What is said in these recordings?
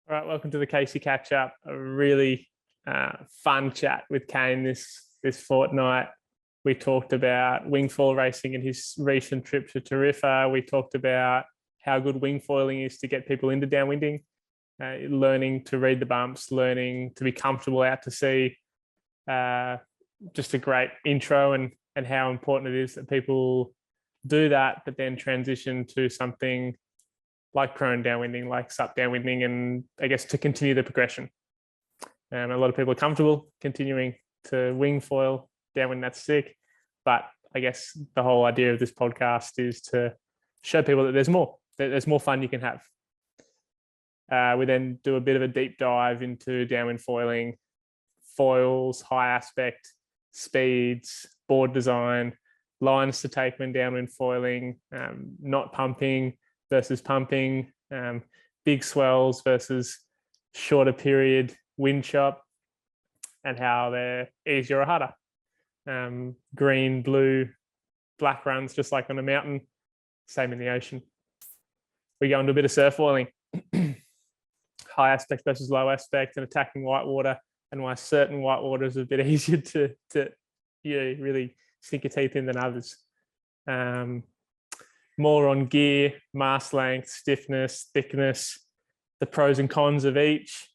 All right, welcome to the Casey Catch Up. A really fun chat with Kane this fortnight. We talked about wingfoil racing and his recent trip to Tarifa. We talked about how good wingfoiling is to get people into downwinding, learning to read the bumps, learning to be comfortable out to sea. Just a great intro and how important it is that people do that, but then transition to something like prone downwinding, like sup downwinding, and I guess to continue the progression. A lot of people are comfortable continuing to wing foil downwind, that's sick. But I guess the whole idea of this podcast is to show people that there's more fun you can have. We then do a bit of a deep dive into downwind foiling, foils, high aspect, speeds, board design, lines to take when downwind foiling, not pumping versus pumping, big swells versus shorter period wind chop, and how they're easier or harder. Green, blue, black runs, just like on a mountain, same in the ocean. We go into a bit of surf foiling, high aspect versus low aspect, and attacking whitewater, and why certain whitewater is a bit easier to really sink your teeth in than others. More on gear, mast length, stiffness, thickness, the pros and cons of each.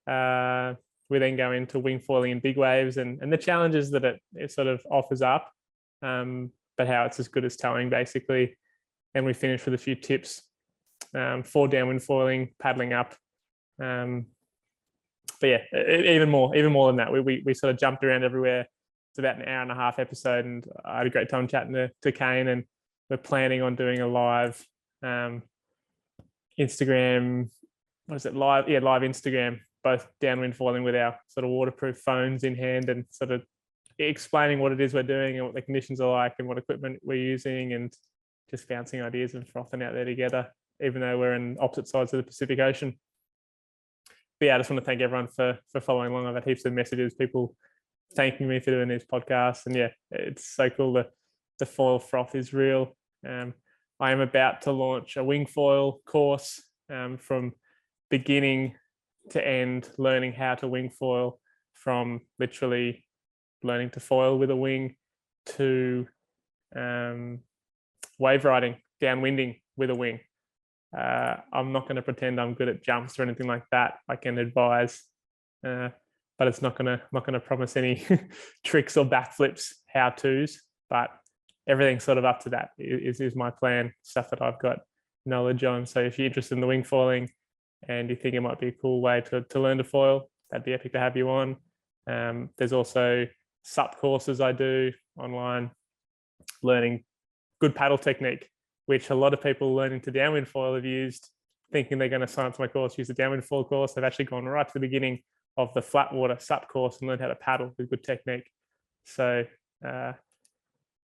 We then go into wing foiling in big waves and the challenges that it sort of offers up, but how it's as good as towing basically. And we finish with a few tips for downwind foiling, paddling up. But yeah, even more than that. We sort of jumped around everywhere. It's about an hour and a half episode, and I had a great time chatting to Kane, and we're planning on doing a live Instagram. What is it? Live Instagram, both downwind foiling with our sort of waterproof phones in hand, and sort of explaining what it is we're doing and what the conditions are like and what equipment we're using, and just bouncing ideas and frothing out there together, even though we're in opposite sides of the Pacific Ocean. But yeah, I just want to thank everyone for following along. I've had heaps of messages, people thanking me for doing these podcasts, and yeah, it's so cool. The foil froth is real. I am about to launch a wing foil course from beginning to end, learning how to wing foil, from literally learning to foil with a wing to wave riding, downwinding with a wing. I'm not going to pretend I'm good at jumps or anything like that. I can advise, but it's not going to promise any tricks or backflips, how-tos. But everything's sort of up to that is my plan, stuff that I've got knowledge on. So if you're interested in the wing foiling and you think it might be a cool way to learn to foil, that'd be epic to have you on. There's also sup courses I do online, learning good paddle technique, which a lot of people learning to downwind foil have used, thinking they're going to sign up to my course, use the downwind foil course. They've actually gone right to the beginning of the flat water sup course and learned how to paddle with good technique. So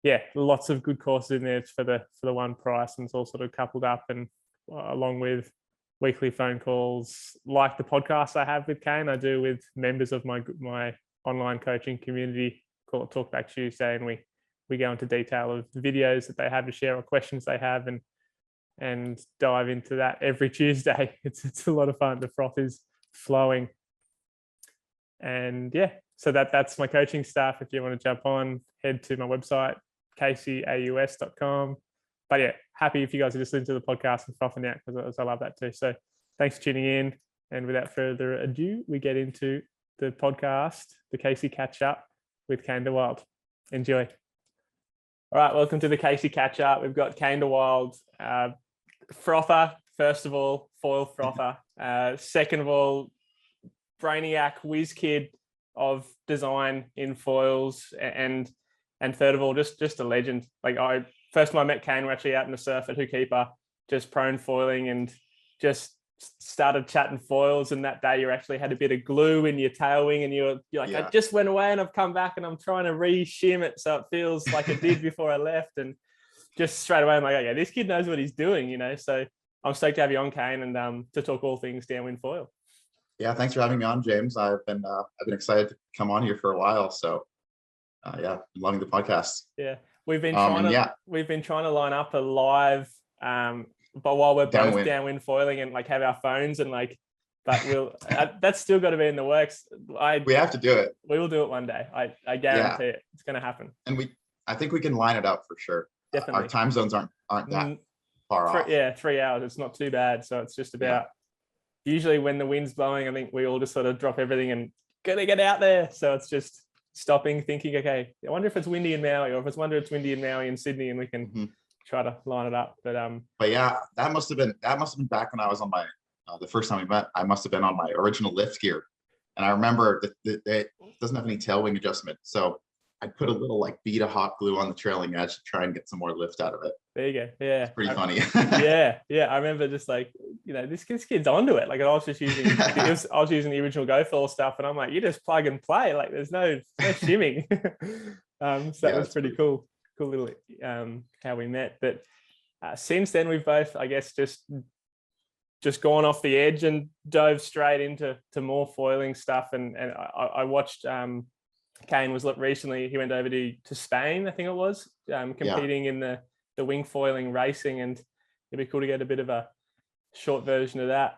yeah, lots of good courses in there for the one price, and it's all sort of coupled up, and along with weekly phone calls like the podcast I have with Kane, I do with members of my online coaching community, call it Talk Back Tuesday, and we go into detail of videos that they have to share or questions they have, and dive into that every Tuesday. It's a lot of fun. The froth is flowing. And yeah, so that's my coaching stuff. If you want to jump on, head to my website, caseyaus.com. But yeah, happy if you guys are just listening to the podcast and frothing out, because I love that too. So thanks for tuning in. And without further ado, we get into the podcast, the Casey Catch Up with Kane De Wilde. Enjoy. All right, welcome to the Casey Catch Up. We've got Kane De Wilde, frother, first of all, foil frother. Second of all, brainiac whiz kid of design in foils, and third of all, just a legend. Like first time I met Kane, we're actually out in the surf at Hookeeper, just prone foiling, and just started chatting foils. And that day you actually had a bit of glue in your tail wing, and you're like, yeah. I just went away and I've come back and I'm trying to re-shim it so it feels like it did before I left. And just straight away I'm like, oh yeah, this kid knows what he's doing, you know. So I'm stoked to have you on, Kane, and to talk all things downwind foil. Yeah, thanks for having me on, James. I've been excited to come on here for a while. So yeah, loving the podcast. Yeah, we've been trying to line up a live, but while we're both downwind foiling and like have our phones and like but that's still got to be in the works. We have to do it. We will do it one day. I guarantee it. It's going to happen. And I think we can line it up for sure. Definitely. Our time zones aren't that far off. Yeah, 3 hours. It's not too bad. So it's just about, usually when the wind's blowing, I think we all just sort of drop everything and gotta get out there. So it's just stopping, thinking, okay, I wonder if it's windy in Maui, or if it's windy in Maui and Sydney, and we can try to line it up. But yeah, that must have been back when I was on my the first time we met. I must have been on my original lift gear, and I remember that it doesn't have any tail wing adjustment, so I put a little like bead of hot glue on the trailing edge to try and get some more lift out of it. There you go. Yeah, it's pretty funny. yeah. I remember just like, this kid's onto it. Like I was just using I was using the original GoFall stuff, and I'm like, you just plug and play. Like there's no shimming. So that was pretty cool. Cool little how we met. But since then we've both, I guess, just gone off the edge and dove straight into more foiling stuff. And I watched Kane was recently, he went over to Spain, I think it was, competing in the wing foiling racing, and it'd be cool to get a bit of a short version of that,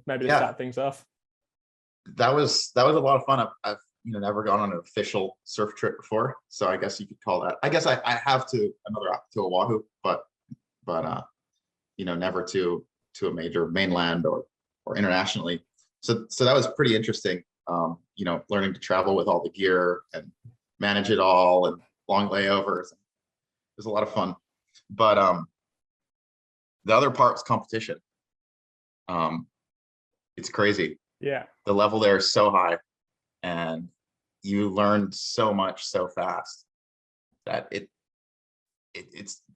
maybe to start things off. That was a lot of fun. I've never gone on an official surf trip before, so I guess you could call that. I guess I have to Oahu, but never to a major mainland or internationally. So that was pretty interesting. Learning to travel with all the gear and manage it all and long layovers. It was a lot of fun. But the other part was competition. It's crazy. Yeah. The level there is so high, and you learn so much so fast that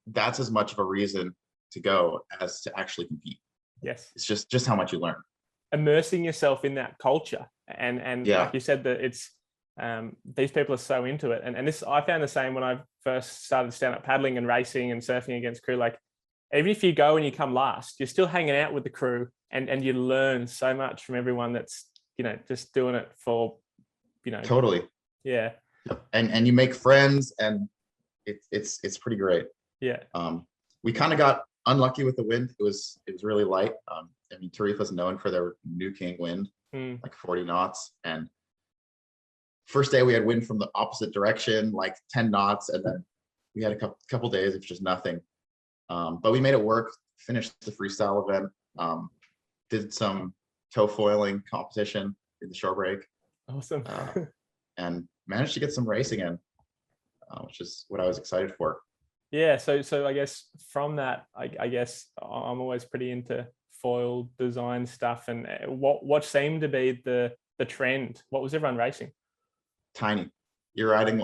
that's as much of a reason to go as to actually compete. Yes. It's just how much you learn. Immersing yourself in that culture, and like you said, that it's these people are so into it, and this I found the same when I first started stand-up paddling and racing and surfing against crew. Like even if you go and you come last, you're still hanging out with the crew, and you learn so much from everyone that's just doing it for totally. Yeah. And you make friends, and it's pretty great. Yeah. We kind of got unlucky with the wind. It was really light. Tarifa is known for their New King wind, like 40 knots. And first day we had wind from the opposite direction, like 10 knots. And then we had a couple days of just nothing. But we made it work, finished the freestyle event, did some toe foiling competition in the shore break. Awesome. And managed to get some racing in, which is what I was excited for. Yeah. So I guess from that, I guess I'm always pretty into foil design stuff. And what seemed to be the trend? What was everyone racing? Tiny. You're riding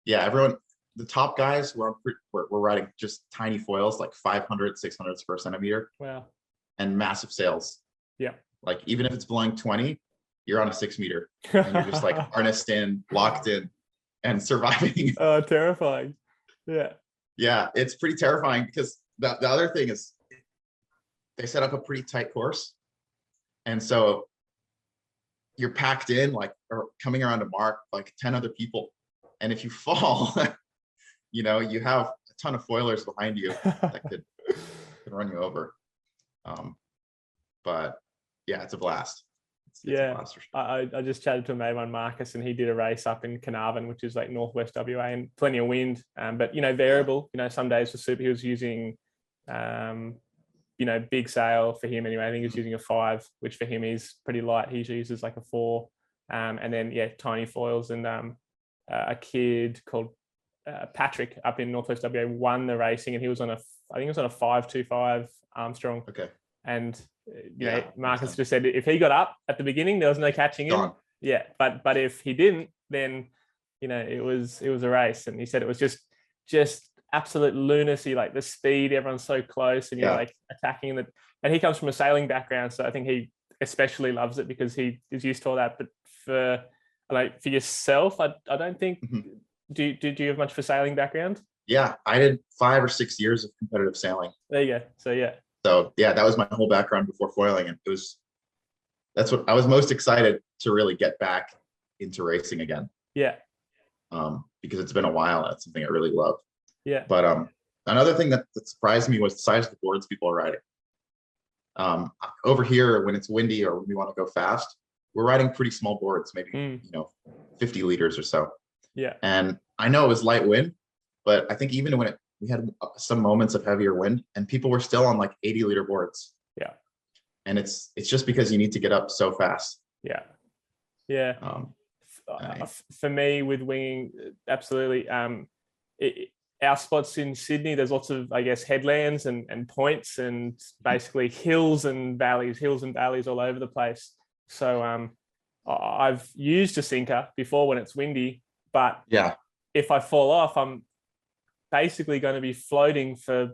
everyone, the top guys were riding just tiny foils, like 500, 600 per centimeter. Wow. And massive sails. Yeah. Like even if it's blowing 20, you're on a 6 meter, and you're just like harnessed in, locked in, and surviving. Oh, terrifying. Yeah. Yeah, it's pretty terrifying, because the other thing is they set up a pretty tight course. And so you're packed in, or coming around a mark, like 10 other people. And if you fall, you have a ton of foilers behind you that could run you over. But yeah, it's a blast. It's a blast for sure. I just chatted to a mate on Marcus, and he did a race up in Carnarvon, which is like northwest WA, and plenty of wind, but variable. Some days for super he was using big sail for him anyway. I think he was using a 5, which for him is pretty light. He usually uses like a 4, and then tiny foils. And a kid called Patrick up in northwest WA won the racing, and he was on a 525 Armstrong. Okay. And Marcus just said if he got up at the beginning, there was no catching him. Yeah, but if he didn't, then it was a race. And he said it was just absolute lunacy, like the speed, everyone's so close, and you're like attacking the. And he comes from a sailing background, so I think he especially loves it because he is used to all that. But for yourself, I don't think. Do you have much for sailing background? Yeah, I did 5 or 6 years of competitive sailing. There you go. So yeah. So yeah, that was my whole background before foiling, and that's what I was most excited to really get back into racing again. Yeah. Because it's been a while. That's something I really love. Yeah. But another thing that surprised me was the size of the boards people are riding. Over here, when it's windy or when we want to go fast, we're riding pretty small boards, maybe 50 liters or so. Yeah. And I know it was light wind, but I think even when we had some moments of heavier wind, and people were still on like 80-liter boards. Yeah. And it's just because you need to get up so fast. Yeah. Yeah. For me with winging, absolutely. Our spots in Sydney, there's lots of, I guess, headlands and points and basically hills and valleys all over the place. So I've used a sinker before when it's windy, but yeah, if I fall off, I'm basically going to be floating for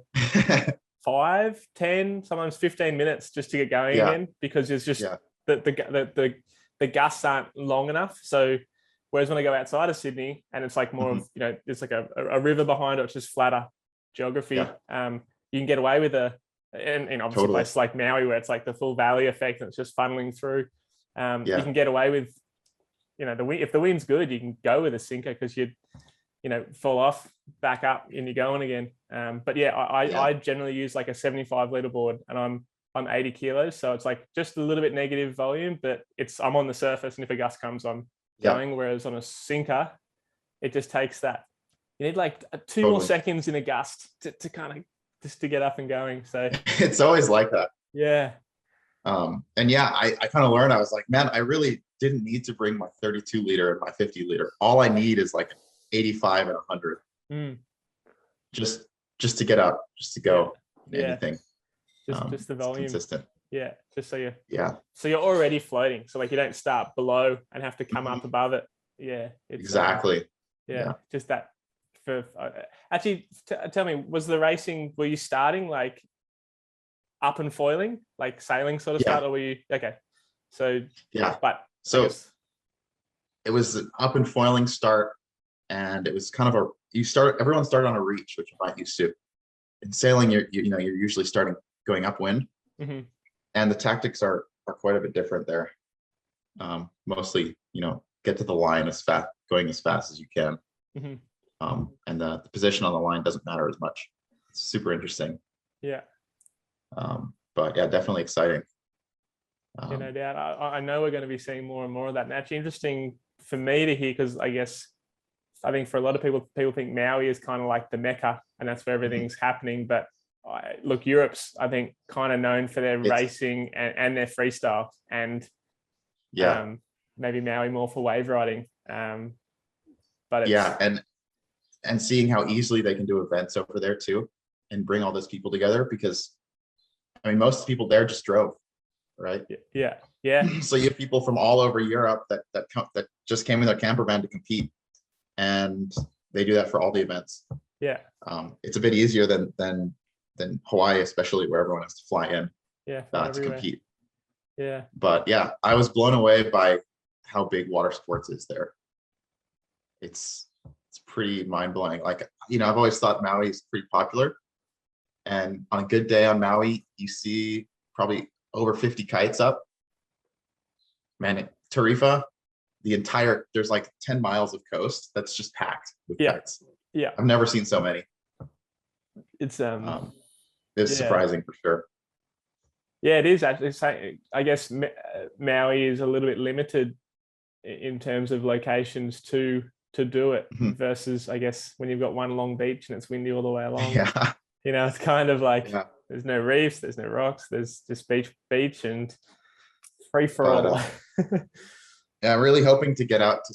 5, 10, sometimes 15 minutes just to get going again, because it's just the gusts aren't long enough. So whereas when I go outside of Sydney and it's like more of, it's like a river behind it, it's just flatter geography. You can get away with and obviously places like Maui where it's like the full valley effect and it's just funneling through. You can get away with, if the wind's good, you can go with a sinker because you'd, fall off, back up, and you're going again. But I generally use like a 75-liter board, and I'm 80 kilos, so it's like just a little bit negative volume, but I'm on the surface, and if a gust comes, I'm going. Whereas on a sinker, it just takes that. You need like 2 more seconds in a gust to kind of just to get up and going. So it's always like that. Yeah. And I kind of learned, I was like, man, I really didn't need to bring my 32-liter and my 50-liter. All I need is like 85 and 100. Just to get up, just to go. Anything. Just the volume. Consistent. Yeah. Just so so you're already floating. So like you don't start below and have to come up above it. Yeah. Exactly. Just that. Actually, tell me, was the racing, were you starting like up and foiling, like sailing sort of start, or were you okay? So but so it was an up and foiling start, and it was kind of everyone started on a reach, which I'm not used to. In sailing, you're usually starting going upwind, and the tactics are quite a bit different there. Mostly, get to the line going as fast as you can. And the position on the line doesn't matter as much. It's super interesting. Yeah. But definitely exciting. No doubt. I know we're going to be seeing more and more of that. And actually interesting for me to hear, because I think for a lot of people think Maui is kind of like the Mecca and that's where everything's happening. But look, Europe's, I think, kind of known for their racing and their freestyle, and maybe Maui more for wave riding. But and seeing how easily they can do events over there too, and bring all those people together, because most people there just drove, right? Yeah. So you have people from all over Europe that just came in their camper van to compete, and they do that for all the events. Yeah. It's a bit easier than Hawaii, especially where everyone has to fly in to compete. Yeah. But I was blown away by how big water sports is there. It's pretty mind-blowing. Like, I've always thought Maui is pretty popular, and on a good day on Maui, you see probably over 50 kites up. Man, Tarifa, there's like 10 miles of coast that's just packed with kites. Yeah. I've never seen so many. It's surprising for sure. Yeah, it is actually. I guess Maui is a little bit limited in terms of locations to do it, versus, I guess, when you've got one long beach and it's windy all the way along. It's kind of like there's no reefs, there's no rocks, there's just beach and free for all. I'm really hoping to get out to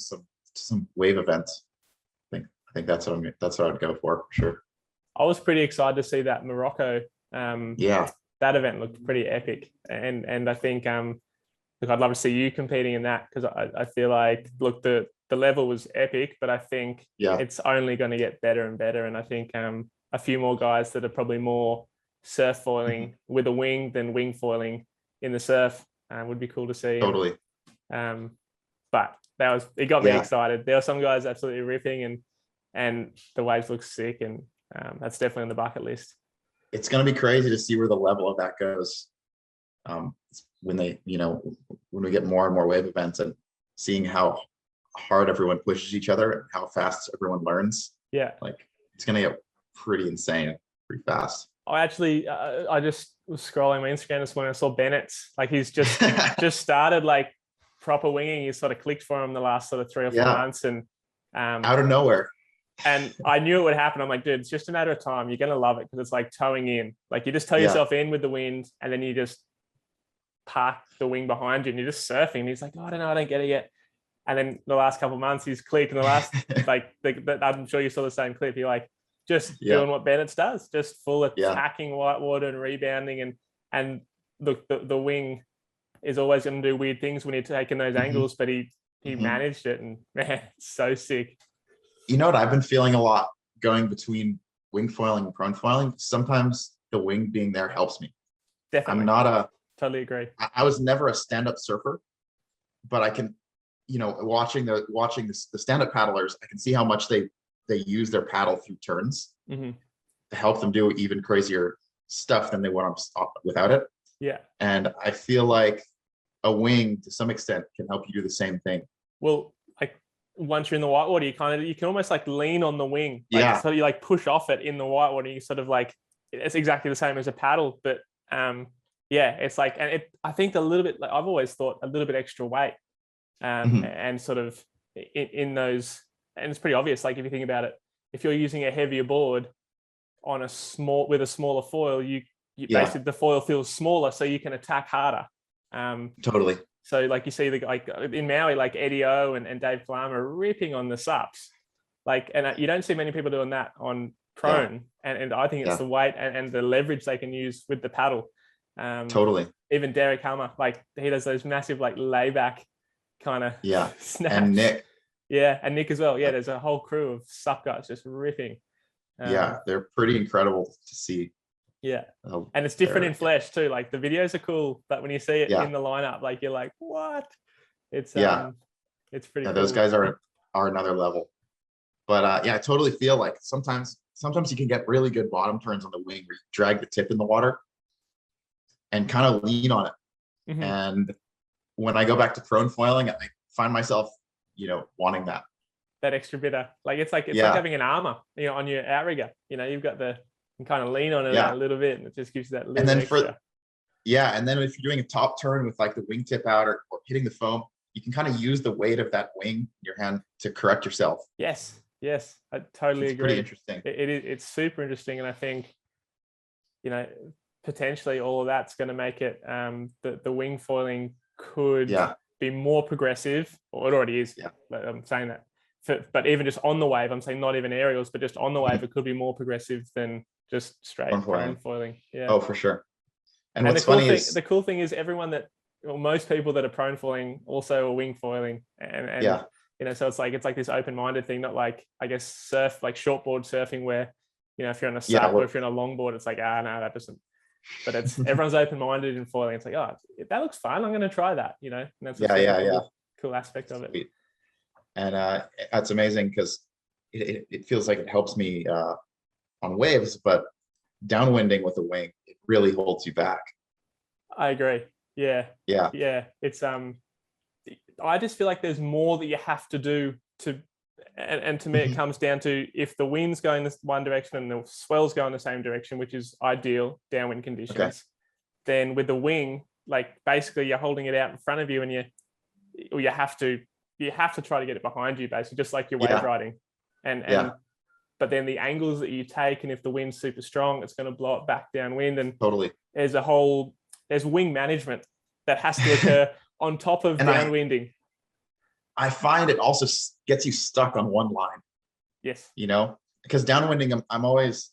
some wave events. I think that's what I'd go for sure. I was pretty excited to see that Morocco. That event looked pretty epic, and I think look, I'd love to see you competing in that, because I feel like, look, the level was epic, but I think it's only going to get better and better. And I think a few more guys that are probably more surf foiling with a wing than wing foiling in the surf would be cool to see. Totally. But it got me excited. There were some guys absolutely ripping, and the waves look sick, and that's definitely on the bucket list. It's going to be crazy to see where the level of that goes. When we get more and more wave events, and seeing how hard everyone pushes each other and how fast everyone learns. Like, it's going to get pretty insane pretty fast. I just was scrolling my Instagram this morning. I saw Bennett's, like he's just started like proper winging. He sort of clicked for him the last sort of 3 or 4 months, and out of nowhere. And I knew it would happen. I'm like, dude, it's just a matter of time. You're gonna love it because it's like towing in. Like you just tow yourself in with the wind, and then you just park the wing behind you, and you're just surfing. And he's like, oh, I don't know, I don't get it yet. And then the last couple of months, he's clicked. And the last, I'm sure you saw the same clip. You're like, just doing what Bennett's does, just full attacking whitewater and rebounding, and the wing is always going to do weird things when you're taking those angles, but he managed it, and man, it's so sick. You know what I've been feeling a lot going between wing foiling and prone foiling? Sometimes the wing being there helps me. Definitely. I'm not totally agree. I was never a stand-up surfer, but I can, watching the stand-up paddlers, I can see how much they use their paddle through turns to help them do even crazier stuff than they would without it. Yeah. And I feel like a wing to some extent can help you do the same thing. Well, like once you're in the whitewater, you can almost like lean on the wing. Like, so you like push off it in the whitewater. You sort of like, it's exactly the same as a paddle, but it's like, and I think a little bit, like I've always thought a little bit extra weight and sort of in those, and it's pretty obvious. Like if you think about it, if you're using a heavier board on with a smaller foil, you basically the foil feels smaller, so you can attack harder. Totally. So like you see like in Maui, like Eddie O and Dave Kalama are ripping on the sups, like, and you don't see many people doing that on prone. And I think it's the weight and the leverage they can use with the paddle. Totally. Even Derek Hammer, like he does those massive like layback kind of snaps. And Nick. Yeah, and Nick as well. Yeah, there's a whole crew of sup guys just ripping. They're pretty incredible to see. Yeah, and it's different in flesh too. Like the videos are cool, but when you see it in the lineup, like you're like, what? It's it's pretty cool. Those guys are another level. But I totally feel like sometimes you can get really good bottom turns on the wing where you drag the tip in the water and kind of lean on it. And when I go back to prone foiling, I find myself, wanting that extra bit of it's like having an armor, on your outrigger. You've got you can kind of lean on it a little bit, and it just gives you that little extra. And then if you're doing a top turn with like the wingtip out or hitting the foam, you can kind of use the weight of that wing in your hand to correct yourself. Yes, I totally agree. Pretty interesting. It's super interesting, and I think potentially all of that's going to make it the wing foiling could be more progressive, or it already is. I'm saying that, but even just on the wave, I'm saying not even aerials, but just on the wave, it could be more progressive than just straight prone foiling. Yeah. Oh, for sure. And what's the cool funny is the cool thing is everyone most people that are prone foiling also are wing foiling, and so it's like this open-minded thing, not like I guess surf like shortboard surfing where if you're on a sup or if you're on a longboard, it's like no, that doesn't. But it's everyone's open-minded in foiling. It's like, oh, that looks fun, I'm going to try that. And that's cool aspect of it. Sweet. And that's amazing because it feels like it helps me on waves, but downwinding with a wing, it really holds you back. I agree. Yeah. It's I just feel like there's more that you have to do and to me it comes down to if the wind's going this one direction and the swells go in the same direction, which is ideal downwind conditions, then with the wing, like basically you're holding it out in front of you, and you have to try to get it behind you, basically, just like your wave riding. And but then the angles that you take, and if the wind's super strong, it's going to blow it back downwind. And totally, there's wing management that has to occur on top of downwinding. I find it also gets you stuck on one line. Yes. Because downwinding, I'm always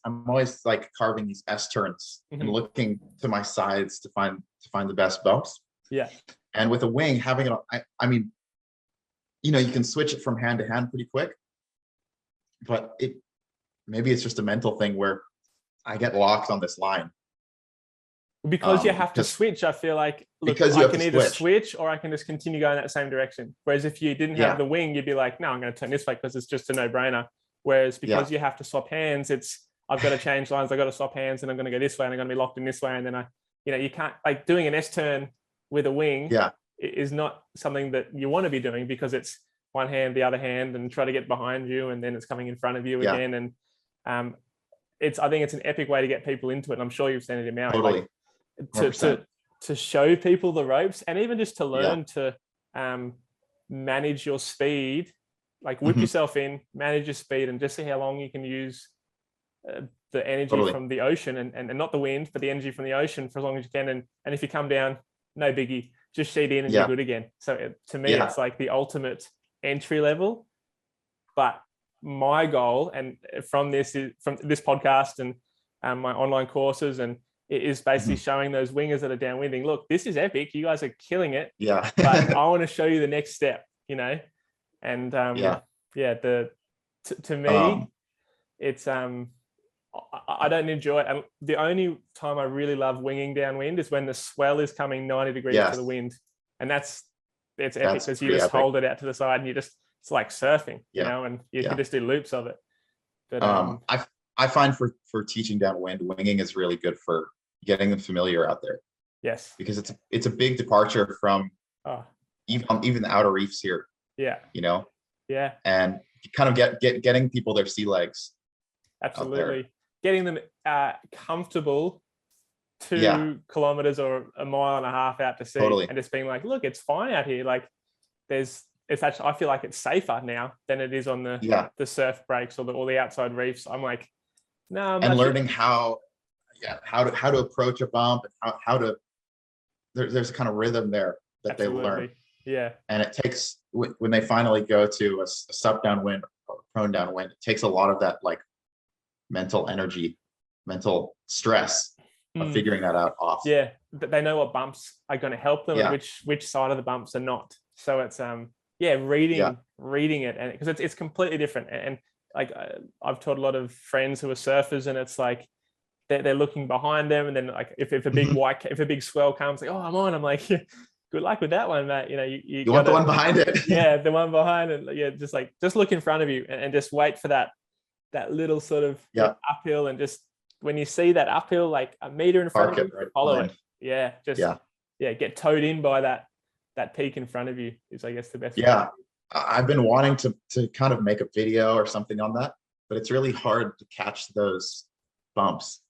like carving these S turns and looking to my sides to find the best bumps. Yeah. And with a wing, having it, I mean, you can switch it from hand to hand pretty quick, but maybe it's just a mental thing where I get locked on this line. Because you have to switch, I feel like, look, I can either switch or I can just continue going that same direction. Whereas if you didn't have the wing, you'd be like, no, I'm going to turn this way because it's just a no-brainer. Whereas because you have to swap hands, I've got to change lines, I've got to swap hands, and I'm going to go this way, and I'm going to be locked in this way. And then you can't, like doing an S turn with a wing is not something that you want to be doing, because it's one hand, the other hand, and try to get behind you, and then it's coming in front of you again. And I think it's an epic way to get people into it. And I'm sure you've seen it in Maui. Totally. Like, to show people the ropes, and even just to learn Yeah. to manage your speed, like whip Mhm. yourself in, manage your speed, and just see how long you can use the energy Totally. from the ocean and not the wind, but the energy from the ocean for as long as you can. And if you come down, no biggie, just sheet in and Yeah. you're good again. So to me, Yeah. it's like the ultimate entry level. But my goal, and from this podcast and my online courses, and it is basically Mhm. showing those wingers that are downwinding, look, this is epic. You guys are killing it. Yeah. But I want to show you the next step, and Yeah. to me, it's I don't enjoy it. And the only time I really love winging downwind is when the swell is coming 90 degrees Yes. to the wind. And it's epic That's because you pretty just epic. hold it out to the side and it's like surfing, Yeah. and you Yeah. can just do loops of it. But I find for teaching downwind, winging is really good for getting them familiar out there, yes. because it's a big departure from Oh, even the outer reefs here, yeah. Yeah, and you kind of getting people their sea legs. absolutely. Getting them comfortable 2 Yeah. kilometers or a mile and a half out to sea, Totally. and just being like, look, it's fine out here. Like it's actually, I feel like it's safer now than it is on the surf breaks or the outside reefs. I'm like, no, and learning how to approach a bump, and how to there's a kind of rhythm there that absolutely. they learn. Yeah. And it takes, when they finally go to a sup downwind or prone downwind, it takes a lot of that like mental energy, mental stress of figuring that out off. Yeah, they know what bumps are going to help them and which side of the bumps are not. So it's reading it, and because it's completely different. And like I've taught a lot of friends who are surfers, and it's like they're looking behind them, and then like if a big if a big swell comes, like, oh, I'm on. I'm like, yeah, good luck with that one, mate. You want the one behind it. Yeah, the one behind it. Yeah, just look in front of you and just wait for that little sort of uphill, and just when you see that uphill like a meter in front of you, follow it. Yeah, get towed in by that peak in front of you is, I guess, the best way. I've been wanting to kind of make a video or something on that, but it's really hard to catch those bumps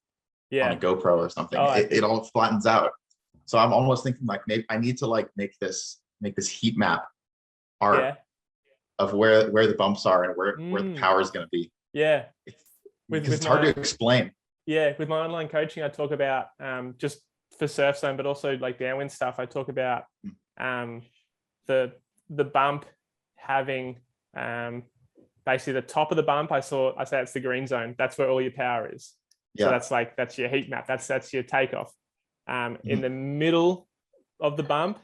on a GoPro or something. It all flattens out. So I'm almost thinking like maybe I need to like make this heat map art of where the bumps are and where the power is going to be. Yeah. Because it's hard to explain. Yeah. With my online coaching, I talk about just for surf zone, but also like downwind stuff. I talk about the bump having basically the top of the bump. I say it's the green zone. That's where all your power is. So that's your heat map. That's your takeoff. In the middle of the bump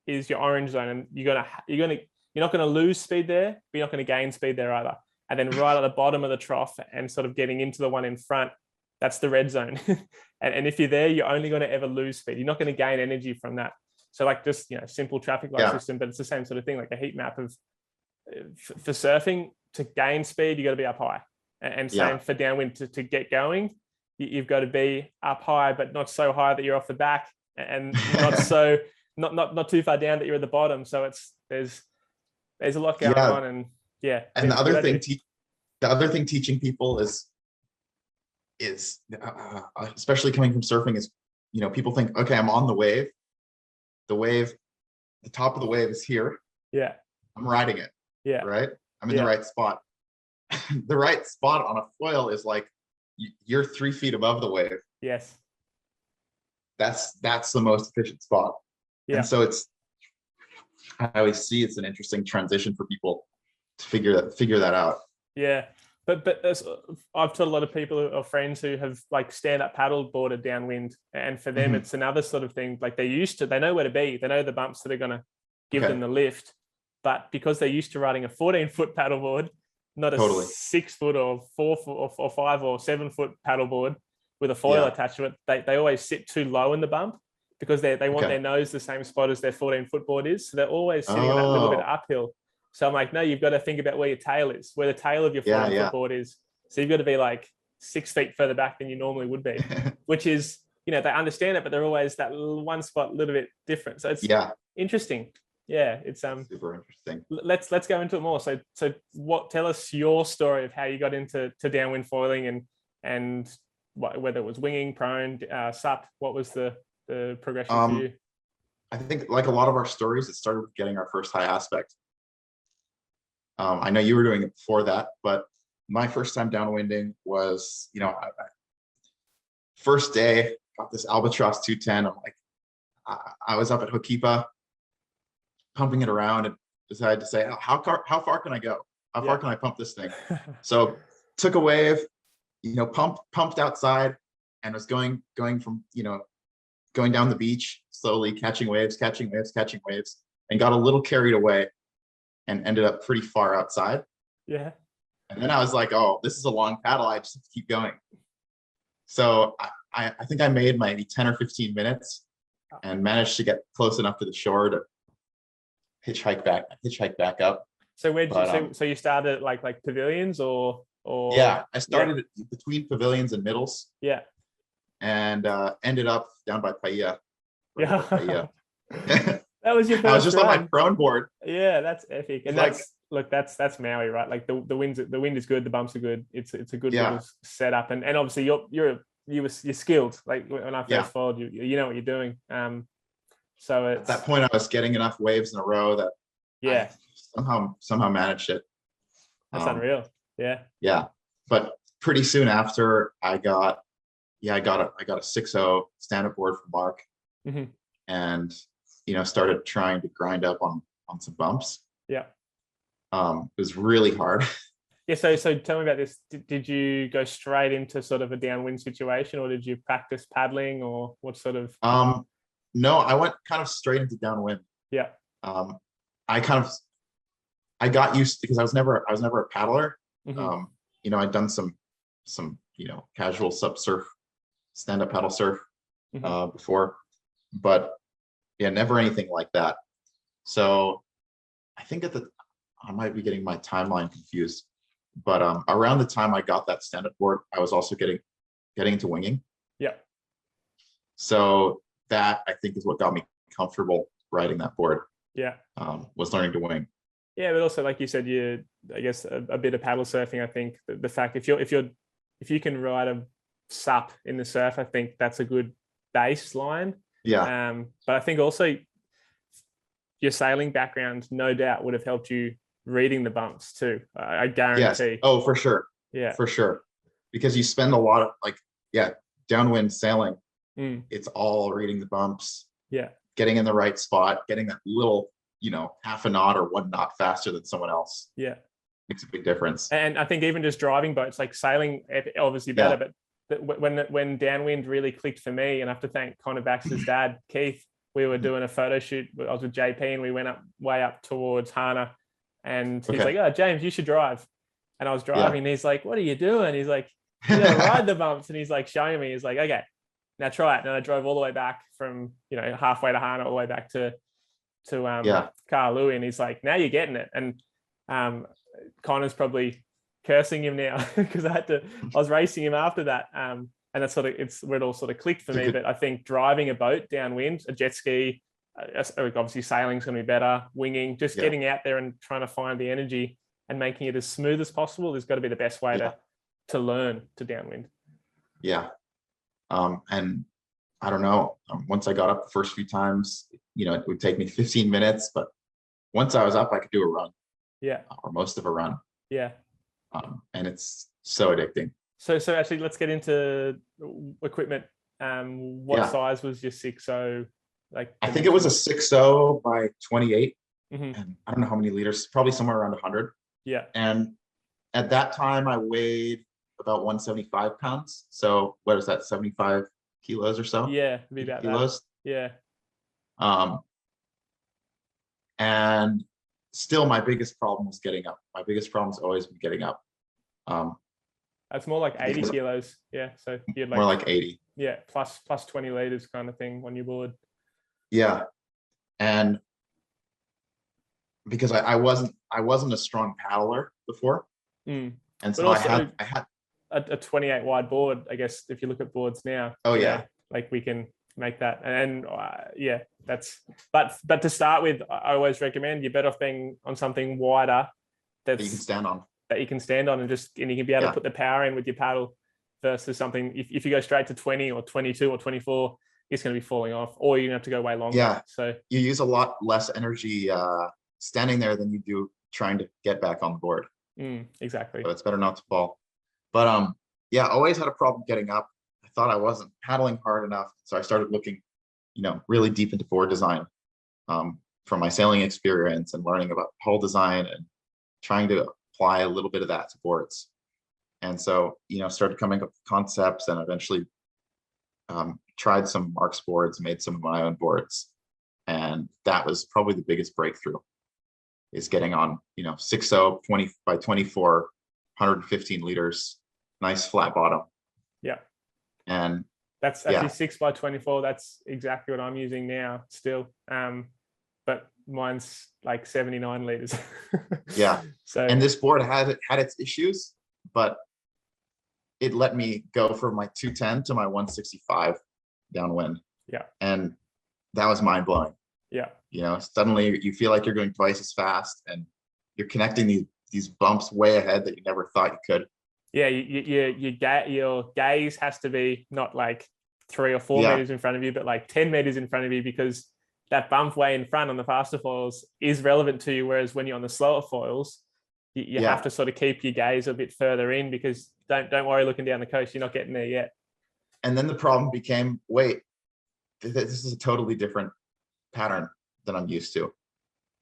is your orange zone, and you're not gonna lose speed there, but you're not gonna gain speed there either. And then right at the bottom of the trough and sort of getting into the one in front, that's the red zone. and if you're there, you're only going to ever lose speed. You're not going to gain energy from that. So like just simple traffic light system, but it's the same sort of thing, like a heat map of for surfing. To gain speed, you got to be up high, and same for downwind. To get going, you've got to be up high, but not so high that you're off the back, and not too far down that you're at the bottom. So there's a lot going on, and and the other thing teaching people is especially coming from surfing is, people think, okay, I'm on the wave, the top of the wave is here, I'm riding it, right, I'm in the right spot. The right spot on a foil is like you're 3 feet above the wave. Yes, that's the most efficient spot. And so I always see it's an interesting transition for people to figure that out. But I've taught a lot of people or friends who have like stand-up paddle boarded downwind, and for them it's another sort of thing. Like they know where to be, they know the bumps that are going to give them the lift, but because they're used to riding a 14-foot paddleboard, not a 6 foot or 4 foot or 5 or 7 foot paddleboard with a foil attached to it, they always sit too low in the bump because they want their nose the same spot as their 14-foot board is, so they're always sitting in that little bit uphill. So I'm like, no, you've got to think about where your tail is, where the tail of your 14-foot board is. So you've got to be like 6 feet further back than you normally would be, which is, they understand it, but they're always that one spot a little bit different. So it's interesting. Yeah, it's super interesting. Let's go into it more. So tell us your story of how you got into downwind foiling and whether it was winging, prone, sup, what was the progression for you? I think like a lot of our stories, it started with getting our first high aspect. I know you were doing it before that, but my first time downwinding was, first day, got this Albatross 210. I'm like, I was up at Hokipa, pumping it around, and decided to say, how far can I go? How far can I pump this thing? So took a wave, pumped outside, and was going from, going down the beach, slowly catching waves, and got a little carried away and ended up pretty far outside. Yeah. And then I was like, oh, this is a long paddle. I just have to keep going. So I think I made maybe 10 or 15 minutes and managed to get close enough to the shore to hitchhike back up. So so you started at like pavilions or yeah, I started between pavilions and middles. Yeah. And ended up down by Paia. Yeah. That was your first I was just run. on my prone board. Yeah, that's epic. And that's Maui, right? Like the wind is good, the bumps are good. It's a good little setup. And obviously you're skilled. Like when I first followed you, you know what you're doing. So at that point I was getting enough waves in a row that I somehow managed it. That's unreal. Yeah. Yeah. But pretty soon after I got a 6.0 stand-up board from Mark, and started trying to grind up on some bumps. Yeah. It was really hard. Yeah. So tell me about this. Did you go straight into sort of a downwind situation, or did you practice paddling, or what sort of? No, I went kind of straight into downwind. Yeah. I got used because I was never a paddler. I'd done some casual surf, stand-up paddle surf before, but never anything like that. So I think I might be getting my timeline confused, but around the time I got that stand-up board, I was also getting into winging. Yeah. So that I think is what got me comfortable riding that board. Yeah. Was learning to wing. Yeah, but also like you said, I guess a bit of paddle surfing. I think the fact if you can ride a sup in the surf, I think that's a good baseline. Yeah. But I think also your sailing background no doubt would have helped you reading the bumps too. I guarantee. Yes. Oh, for sure. Yeah. For sure. Because you spend a lot of downwind sailing. It's all reading the bumps. Yeah. Getting in the right spot, getting that little, half a knot or 1 knot faster than someone else. Yeah. Makes a big difference. And I think even just driving boats, like sailing, obviously better, but when downwind really clicked for me, and I have to thank Connor Baxter's dad, Keith, we were doing a photo shoot. I was with JP and we went way up towards Hana, and he's like, oh, James, you should drive. And I was driving and he's like, what are you doing? He's like, you gotta ride the bumps. And he's like showing me, he's like, okay, now try it. And I drove all the way back from, halfway to Hana, all the way back to Kahalui. And he's like, now you're getting it. And Connor's probably cursing him now because I was racing him after that. And that's where it all sort of clicked for me. But I think driving a boat downwind, a jet ski, obviously sailing's going to be better, winging, just getting out there and trying to find the energy and making it as smooth as possible has got to be the best way to learn to downwind. Yeah. And I don't know, once I got up the first few times, it would take me 15 minutes, but once I was up, I could do a run. Yeah. Or most of a run. Yeah. And it's so addicting. So actually let's get into equipment. What size was your 6.0? Like I think it was a 6.0 by 28. And I don't know how many liters, probably somewhere around 100. Yeah. And at that time I weighed about 175 pounds. So what is that, 75 kilos or so? Yeah, be about kilos. That. Yeah. And still my biggest problem was getting up. My biggest problem has always been getting up. It's more like 80 kilos. Yeah. So you're more like 80. Yeah. Plus 20 liters kind of thing on your board. Yeah. And because I wasn't a strong paddler before. And so also, I had a 28 wide board, I guess, if you look at boards now. Oh yeah. Like we can make that. And but to start with, I always recommend you're better off being on something wider that you can stand on. And you can be able to put the power in with your paddle. versus something, if you go straight to 20 or 22 or 24, it's going to be falling off, or you're going to have to go way longer. Yeah. So you use a lot less energy standing there than you do trying to get back on the board. Exactly. So it's better not to fall. But yeah, always had a problem getting up. I thought I wasn't paddling hard enough. So I started looking, really deep into board design from my sailing experience and learning about hull design and trying to apply a little bit of that to boards. And so, started coming up with concepts and eventually tried some Mark's boards, made some of my own boards. And that was probably the biggest breakthrough, is getting on, 6.0, 20 by 24, 115 liters, nice flat bottom. Yeah. And that's actually 6 by 24. That's exactly what I'm using now still. But mine's like 79 liters. Yeah. So, and this board had its issues, but it let me go from my 210 to my 165 downwind. Yeah. And that was mind blowing. Yeah. Suddenly you feel like you're going twice as fast and you're connecting these bumps way ahead that you never thought you could. Yeah. Your gaze has to be not like 3 or 4 meters in front of you, but like 10 meters in front of you, because that bump way in front on the faster foils is relevant to you. Whereas when you're on the slower foils, you have to sort of keep your gaze a bit further in, because don't worry looking down the coast, you're not getting there yet. And then the problem became, wait, this is a totally different pattern than I'm used to,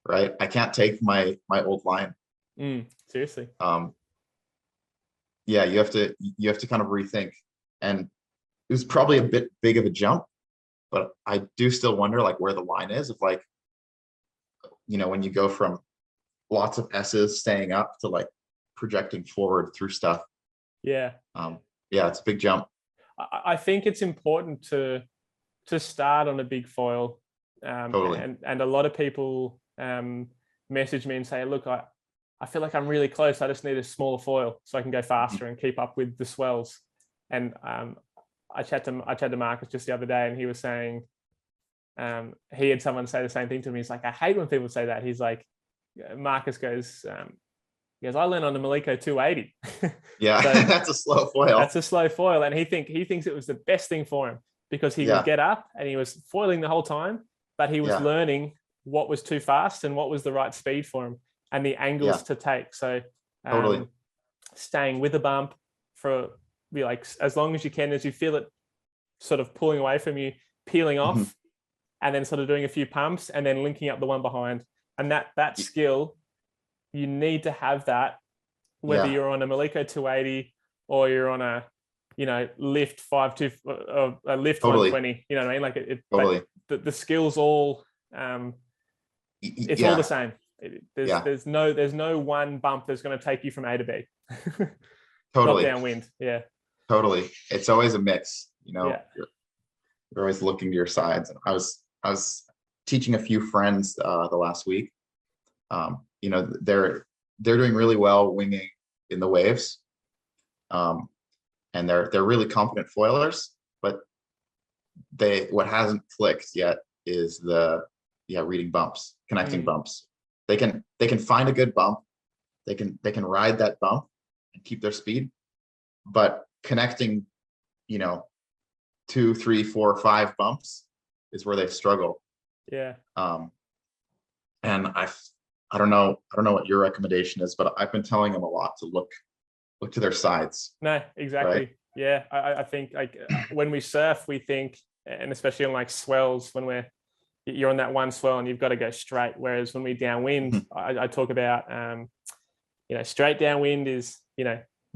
right? I can't take my old line. Seriously. Yeah, you have to kind of rethink. And it was probably a bit big of a jump, but I do still wonder like where the line is of like, when you go from lots of S's staying up to like projecting forward through stuff. Yeah. It's a big jump. I think it's important to start on a big foil. Totally. And a lot of people message me and say, look, I feel like I'm really close. I just need a smaller foil so I can go faster and keep up with the swells. And I chatted to Marcus just the other day, and he was saying he had someone say the same thing to me. He's like, I hate when people say that. He's like, Marcus goes, I learned on the Maliko 280. Yeah, so that's a slow foil. That's a slow foil. And he thinks it was the best thing for him, because he would get up and he was foiling the whole time, but he was learning what was too fast and what was the right speed for him and the angles to take. So totally staying with a bump for like as long as you can, as you feel it sort of pulling away from you, peeling off, and then sort of doing a few pumps and then linking up the one behind. And that skill, you need to have that, whether you're on a Maliko 280 or you're on a, lift 5.2 or a lift 120. You know what I mean? Like it totally. The skills all, it's all the same. There's no one bump that's going to take you from A to B. Totally. Not downwind. Yeah. Totally. It's always a mix. You're always looking to your sides. And I was teaching a few friends the last week. They're doing really well winging in the waves, and they're really competent foilers. But what hasn't clicked yet is reading bumps, connecting bumps. They can find a good bump, they can ride that bump and keep their speed, but connecting 2, 3, 4, 5 bumps is where they struggle. And I don't know what your recommendation is, but I've been telling them a lot to look to their sides. No, exactly. Right? Yeah. I think like when we surf, we think, and especially on like swells, when you're on that one swell and you've got to go straight. Whereas when we downwind, I talk about, straight downwind is,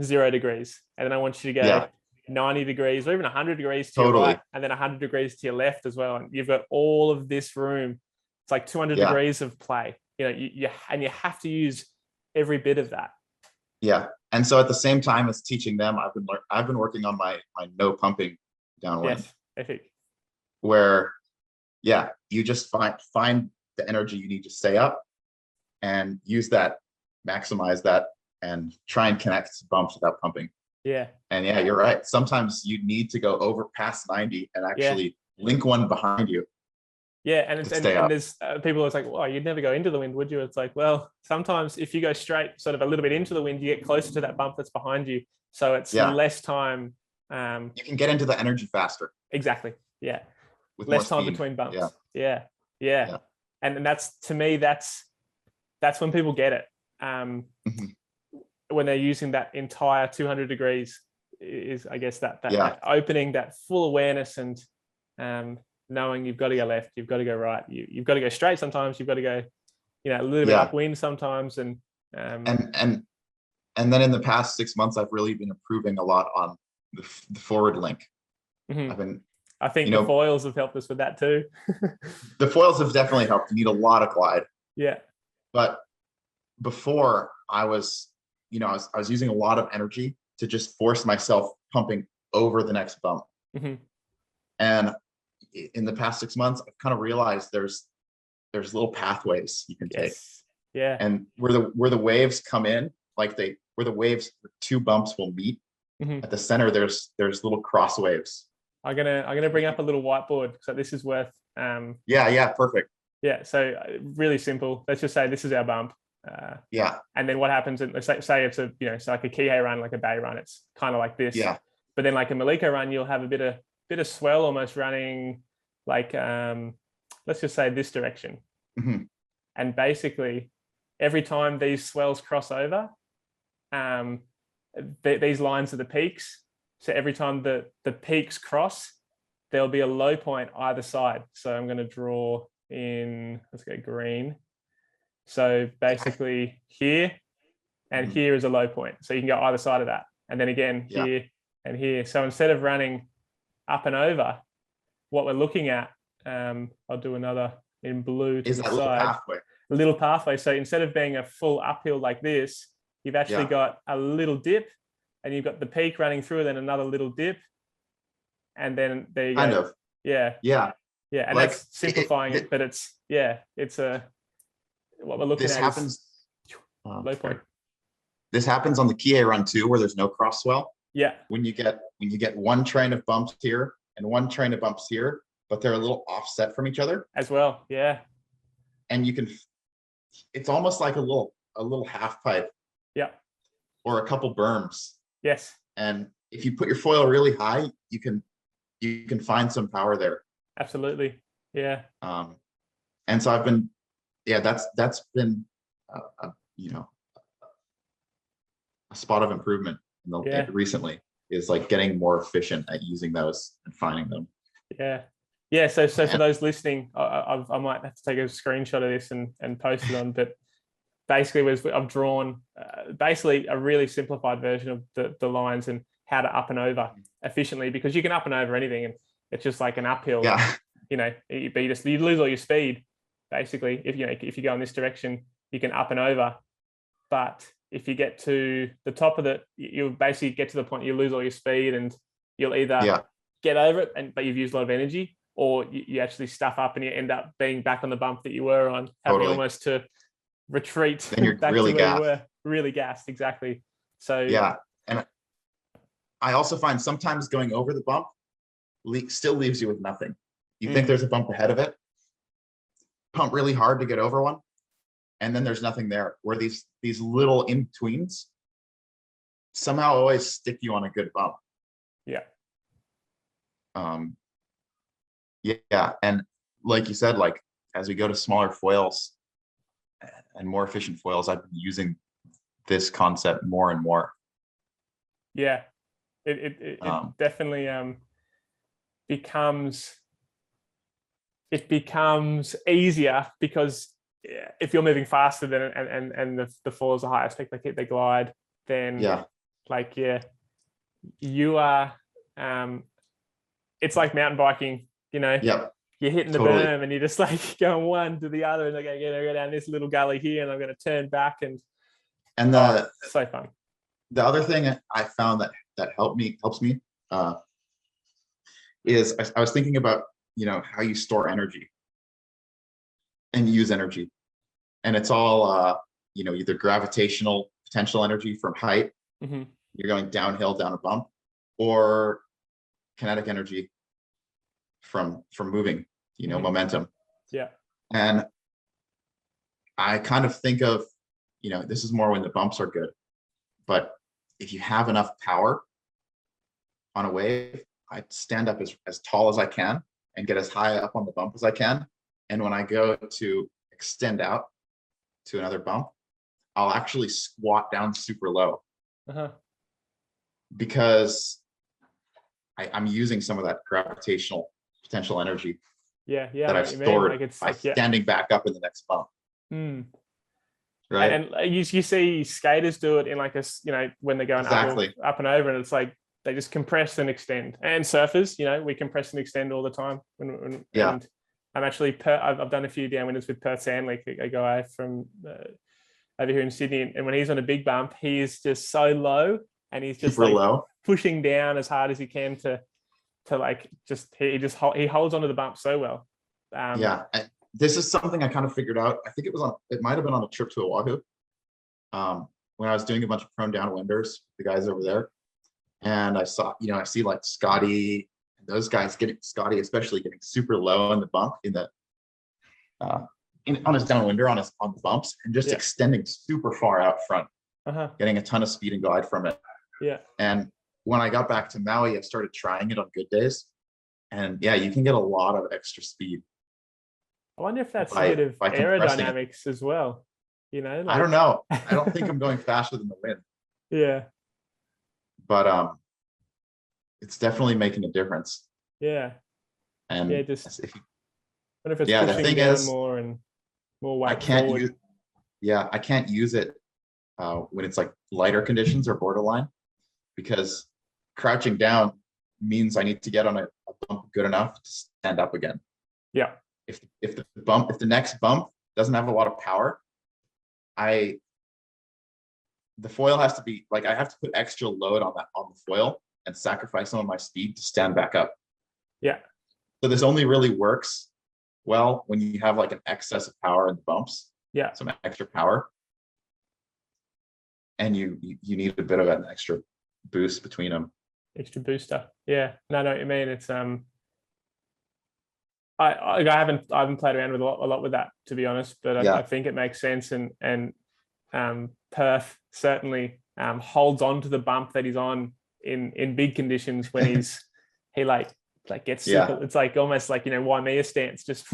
0 degrees. And then I want you to go 90 degrees or even 100 degrees to your right, and then 100 degrees to your left as well. And you've got all of this room. It's like 200 degrees of play. You have to use every bit of that. Yeah. And so at the same time as teaching them, I've been working on my no pumping downwind. Yes, epic. Where, you just find the energy you need to stay up and use that, maximize that, and try and connect bumps without pumping. Yeah. And you're right. Sometimes you need to go over past 90 and actually link one behind you. Yeah, and there's people that's like, well, you'd never go into the wind, would you? It's like, well, sometimes if you go straight sort of a little bit into the wind, you get closer to that bump that's behind you. So it's less time You can get into the energy faster. Exactly. Yeah. With Less more time speed. between bumps. Yeah. Yeah. And that's, to me, that's when people get it. When they're using that entire 200 degrees is, I guess, that opening, that full awareness, and knowing you've got to go left, you've got to go right, you've got to go straight sometimes, you've got to go, a little bit upwind sometimes. And then in the past 6 months, I've really been improving a lot on the forward link. I think the foils have helped us with that too. The foils have definitely helped. You need a lot of glide. Yeah. But before, I was using a lot of energy to just force myself pumping over the next bump. And in the past 6 months, I've kind of realized there's little pathways you can take. Yeah. And where the waves come in, where the waves, the two bumps will meet, at the center, there's little cross waves. I'm gonna bring up a little whiteboard, so this is worth. Perfect. Yeah. So really simple. Let's just say this is our bump. And then what happens? Let's say it's a it's like a Kihei run, like a bay run. It's kind of like this. Yeah. But then like a Maliko run, you'll have a bit of swell almost running like let's just say this direction. And basically, every time these swells cross over, these lines are the peaks. So every time the peaks cross, there'll be a low point either side. So I'm going to draw in, let's go green. So basically here and here is a low point. So you can go either side of that. And then again, here and here. So instead of running up and over, what we're looking at, I'll do another in blue to the side. A little pathway. So instead of being a full uphill like this, you've actually got a little dip, and you've got the peak running through, then another little dip. And then there you go. Kind of. Yeah. And like, that's simplifying it, but it's what we're looking this at happens, low point. This happens on the Kihei run too, where there's no cross swell. Yeah. When you get one train of bumps here and one train of bumps here, but they're a little offset from each other as well. Yeah. And it's almost like a little half pipe. Yeah. Or a couple berms. Yes. And if you put your foil really high, you can find some power there. Absolutely. Yeah. And so I've been, that's been a spot of improvement recently, is like getting more efficient at using those and finding them. Yeah. So for those listening, I might have to take a screenshot of this and post it on, but basically I've drawn basically a really simplified version of the lines and how to up and over efficiently, because you can up and over anything, and it's just like an uphill. Yeah. But you lose all your speed basically. If you go in this direction, you can up and over, but if you get to the top of you'll basically get to the point you lose all your speed, and you'll either get over it but you've used a lot of energy, or you actually stuff up and you end up being back on the bump that you were on, having almost to retreat back really to where you were. Really gassed, exactly. So and I also find sometimes going over the bump still leaves you with nothing. You think there's a bump ahead of it, pump really hard to get over one, and then there's nothing there. Where these little in-betweens somehow always stick you on a good bump. And like you said, like as we go to smaller foils and more efficient foils, I've been using this concept more and more. It definitely becomes easier, because if you're moving faster than and the foils are high aspect, like they glide, then you are it's like mountain biking, you're hitting the berm and you're just like going one to the other, and like, I'm gonna go down this little gully here and I'm gonna turn back, and so fun. The other thing I found that helps me is I was thinking about how you store energy and use energy, and it's all either gravitational potential energy from height, you're going downhill down a bump, or kinetic energy from moving, momentum. And I kind of think of this is more when the bumps are good, but if you have enough power, on a wave, I stand up as tall as I can and get as high up on the bump as I can. And when I go to extend out to another bump, I'll actually squat down super low because I'm using some of that gravitational potential energy that I've stored by standing back up in the next bump. Right. And you see skaters do it in like a, when they're going up and over, and it's like they just compress and extend. And surfers, we compress and extend all the time. And I'm actually, I've done a few downwinders with Perth Sandley, a guy from over here in Sydney. And when he's on a big bump, he is just so low, and he's just low, pushing down as hard as he can to he holds onto the bump so well. This is something I kind of figured out. I think it might have been on a trip to Oahu, when I was doing a bunch of prone downwinders, the guys over there. And I saw, I see like Scotty and those guys Scotty especially getting super low in the bump on his downwinder on the bumps, and just extending super far out front, getting a ton of speed and glide from it. And when I got back to Maui, I started trying it on good days, and you can get a lot of extra speed. I wonder if that's a bit of aerodynamics as well. I don't know. I don't think I'm going faster than the wind. Yeah. But it's definitely making a difference. Yeah. And just wonder if it's pushing the thing down more and more weight forward. I can't use it when it's like lighter conditions or borderline, because crouching down means I need to get on a bump good enough to stand up again. Yeah. If the next bump doesn't have a lot of power, the foil has to be like, I have to put extra load on the foil and sacrifice some of my speed to stand back up. Yeah. So this only really works well when you have like an excess of power in the bumps. Yeah. Some extra power. And you need a bit of an extra boost between them. Extra booster. Yeah. No, I know what you mean. It's I haven't played around with a lot with that, to be honest, but I think it makes sense, and Perth certainly holds on to the bump that he's on in big conditions when he gets super, it's like almost like Waimea stance, just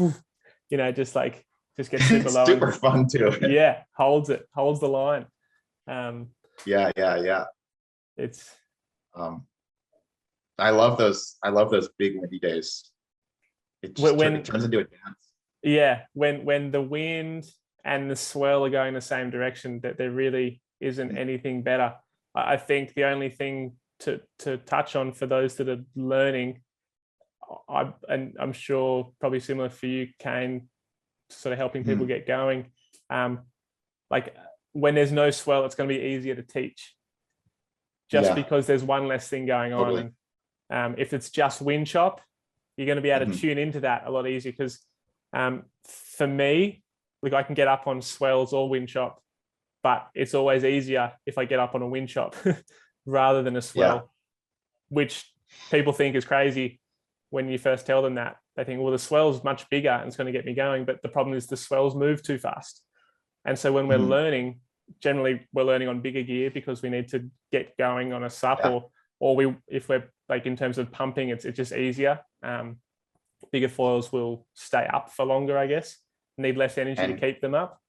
gets super low. Super fun too. Holds the line. It's I love those big windy days. It turns into a dance. Yeah, when the wind and the swell are going the same direction, that there really isn't anything better. I think the only thing to touch on for those that are learning, and I'm sure probably similar for you, Kane, sort of helping people get going. Like when there's no swell, it's going to be easier to teach, just because there's one less thing going on. And if it's just wind chop, you're going to be able to tune into that a lot easier, because for me, like I can get up on swells or wind chop, but it's always easier if I get up on a wind chop rather than a swell, which people think is crazy when you first tell them that. They think, well, the swell's much bigger and it's going to get me going, but the problem is the swells move too fast. And so when we're learning, generally we're learning on bigger gear because we need to get going on a sup, or if we're like in terms of pumping, it's just easier. Bigger foils will stay up for longer, I guess, need less energy to keep them up.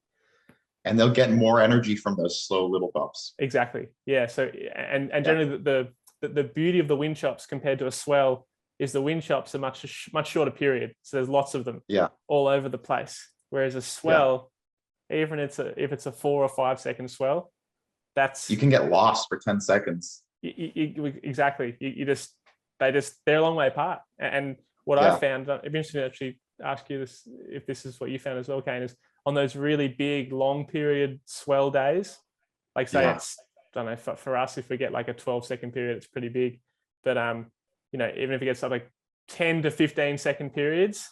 And they'll get more energy from those slow little bumps. Exactly. Yeah. So, and generally the beauty of the wind chops compared to a swell is the wind chops are much shorter period. So there's lots of them all over the place. Whereas a swell, even if it's a 4 or 5 second swell, you can get lost for 10 seconds. Exactly. They're a long way apart. And what I found, it'd be interesting to actually ask you this, if this is what you found as well, Kane, is on those really big long period swell days, like say it's, I don't know, for us, if we get like a 12-second period, it's pretty big. But even if it gets like 10 to 15 second periods,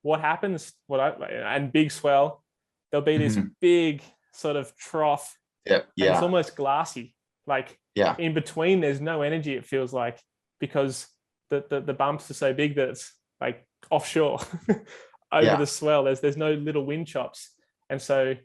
what happens? And big swell, there'll be this big sort of trough. It's almost glassy. Like in between, there's no energy, it feels like, because the bumps are so big that it's like offshore over the swell. There's no little wind chops. And so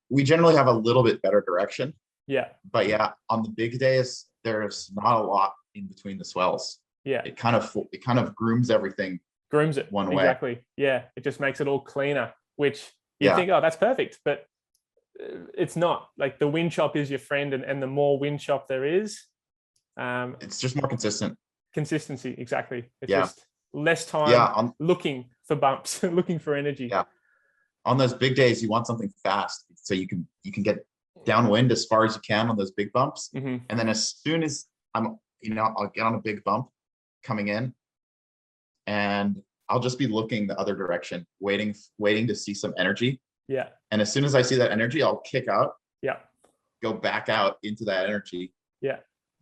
we generally have a little bit better direction. But on the big days, there's not a lot in between the swells. Yeah. It kind of grooms everything. Grooms it one way. Exactly. Yeah. It just makes it all cleaner, which you Yeah. think, oh, that's perfect, but it's not. Like the wind chop is your friend, and the more wind chop there is, it's just more consistent. Consistency. Exactly. It's Yeah. just less time on looking for bumps, looking for energy. Yeah. On those big days, you want something fast, so you can get downwind as far as you can on those big bumps. Mm-hmm. And then as soon as I'll get on a big bump coming in, and I'll just be looking the other direction, waiting to see some energy. Yeah. And as soon as I see that energy, I'll kick out. Yeah. Go back out into that energy. Yeah.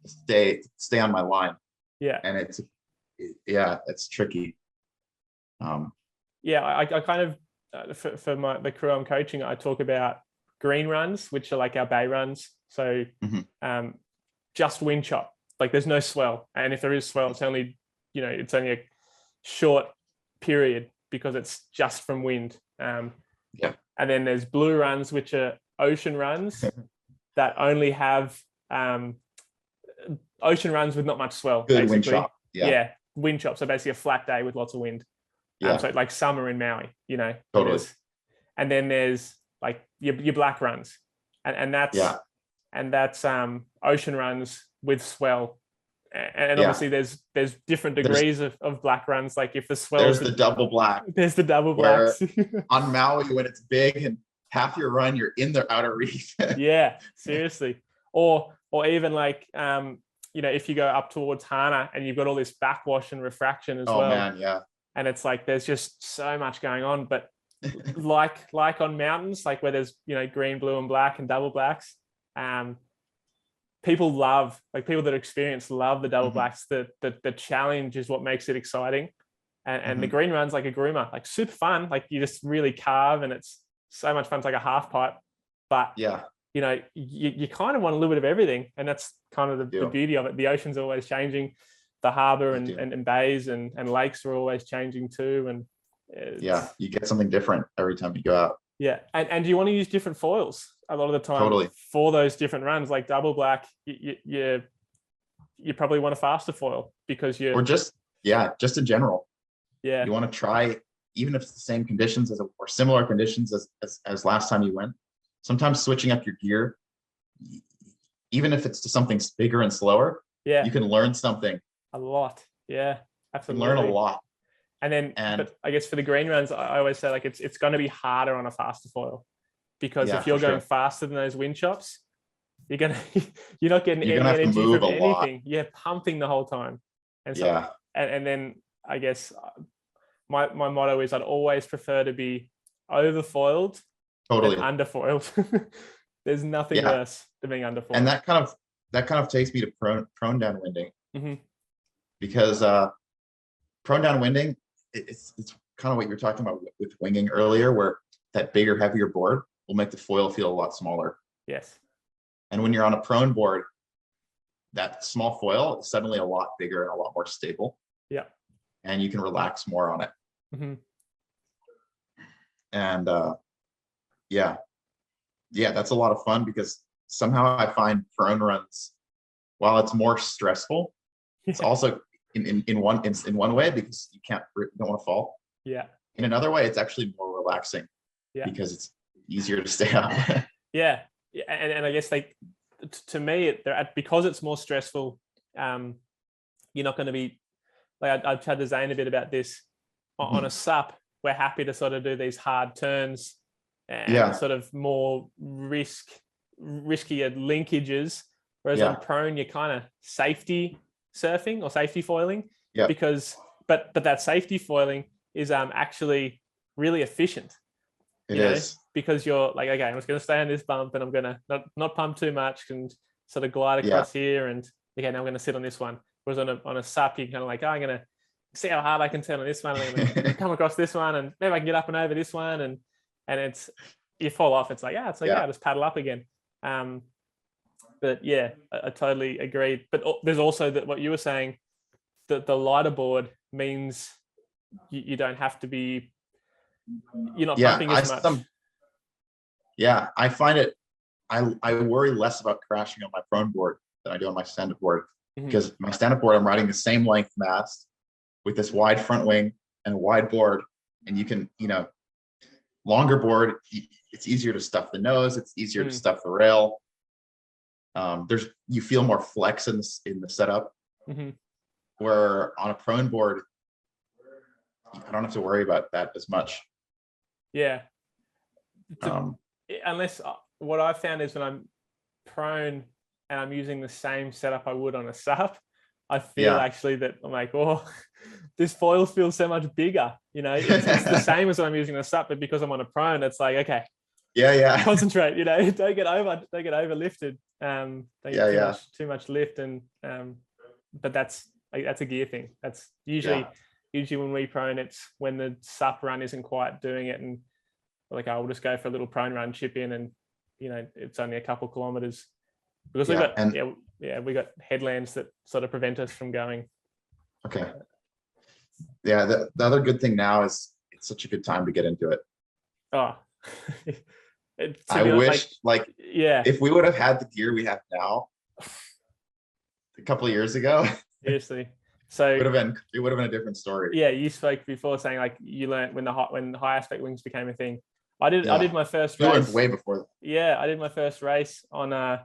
Stay on my line. Yeah. And it's tricky. I kind of for the crew I'm coaching, I talk about green runs, which are like our bay runs. So just wind chop, like there's no swell, and if there is swell, it's only a short period because it's just from wind. And then there's blue runs, which are ocean runs that only have ocean runs with not much swell. Good basically. wind chop. Yeah. Wind chop. So basically a flat day with lots of wind. So like summer in Maui, Totally. And then there's like your black runs, and that's ocean runs with swell. And obviously there's different degrees of black runs. Like if the swell, there's the double black. There's the double blacks. On Maui, when it's big and half your run, you're in the outer reef. Yeah, seriously. Or even like if you go up towards Hana and you've got all this backwash and refraction as well. Oh man, yeah. And it's like there's just so much going on. But like on mountains, like where there's green, blue, and black and double blacks, people that experience love the double blacks. The challenge is what makes it exciting. And the green run's like a groomer, like super fun. Like you just really carve, and it's so much fun. It's like a half pipe. But you kind of want a little bit of everything, and that's kind of the beauty of it. The ocean's always changing. The harbor and bays and lakes are always changing too. And you get something different every time you go out. Yeah. And you want to use different foils a lot of the time. Totally. For those different runs. Like double black, you probably want a faster foil because or just in general. Yeah. You want to try, even if it's the same conditions or similar conditions as last time you went. Sometimes switching up your gear, even if it's to something bigger and slower, you can learn something. A lot. Yeah, absolutely. You learn a lot. But I guess for the green runs, I always say like it's going to be harder on a faster foil because if you're going faster than those wind chops, you're not getting any energy from anything. You're pumping the whole time. And so and then I guess my motto is I'd always prefer to be overfoiled than underfoiled. There's nothing worse than being underfoiled. And that kind of takes me to prone downwinding. Mm-hmm. Because prone downwinding, it's kind of what you were talking about with winging earlier, where that bigger, heavier board will make the foil feel a lot smaller. Yes. And when you're on a prone board, that small foil is suddenly a lot bigger and a lot more stable. Yeah. And you can relax more on it. Mm-hmm. And that's a lot of fun because somehow I find prone runs, while it's more stressful, it's also in one way because you don't want to fall. Yeah. In another way, it's actually more relaxing. Yeah. Because it's easier to stay up. Yeah. And I guess like to me, because it's more stressful, you're not going to be like I've chatted to Zane a bit about this on a sup. We're happy to sort of do these hard turns and sort of more riskier linkages, whereas on prone you're kind of safety surfing or safety foiling, because but that safety foiling is actually really efficient. It is because you're like, okay, I'm just going to stay on this bump and I'm going to not pump too much and sort of glide across here, and okay, now I'm going to sit on this one. Whereas on a sup, you're kind of like, I'm going to see how hard I can turn on this one, and I'm going to come across this one, and maybe I can get up and over this one, and it's you fall off. It's like just paddle up again. But yeah, I totally agree. But there's also what you were saying, that the lighter board means you don't have to be, you're not pumping as much. I find it, I worry less about crashing on my prone board than I do on my stand-up board. because my stand-up board, I'm riding the same length mast with this wide front wing and a wide board. And you can, longer board, it's easier to stuff the nose. It's easier to stuff the rail. You feel more flex in the setup. Where on a prone board, I don't have to worry about that as much. Yeah. Unless what I've found is when I'm prone and I'm using the same setup I would on a sup, I feel actually that I'm like, oh, this foil feels so much bigger. It's the same as when I'm using a sup, but because I'm on a prone, it's like, okay, concentrate. Don't get overlifted. Don't get too much lift, and but that's a gear thing. That's usually when we prone, it's when the sup run isn't quite doing it, and like, I'll just go for a little prone run, chip in, and it's only a couple kilometers because we got headlands that sort of prevent us from going. Okay. Yeah. The other good thing now is it's such a good time to get into it. Oh, I wish if we would have had the gear we have now a couple of years ago, seriously. So it would have been a different story. Yeah, you spoke before saying like you learned when high aspect wings became a thing. I did my first race way before that. Yeah, I did my first race on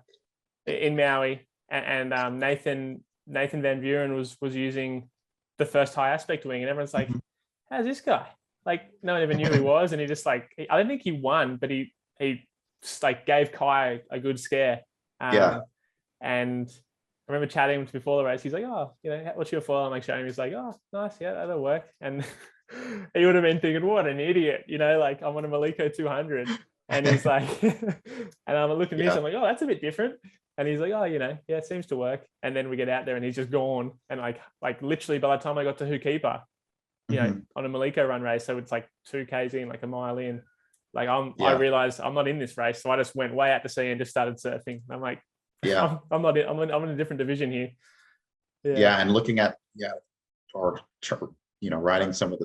in Maui, and Nathan Van Buren was using the first high aspect wing, and everyone's like, how's this guy? Like, no one ever knew who he was, and he just I don't think he won, but he like gave Kai a good scare. And I remember chatting before the race. He's like, oh, what's your foil? I'm like showing him. He's like, oh, nice. Yeah, that'll work. And he would have been thinking, what an idiot. Like, I'm on a Maliko 200. And he's like, and I'm looking at this. I'm like, oh, that's a bit different. And he's like, oh, it seems to work. And then we get out there and he's just gone. And like literally by the time I got to Hookeeper, on a Maliko run race, so it's like 2 Ks in, like a mile in. Like I realized I'm not in this race. So I just went way out to sea and just started surfing. I'm like, I'm not in, I'm in a different division here. And looking at riding some of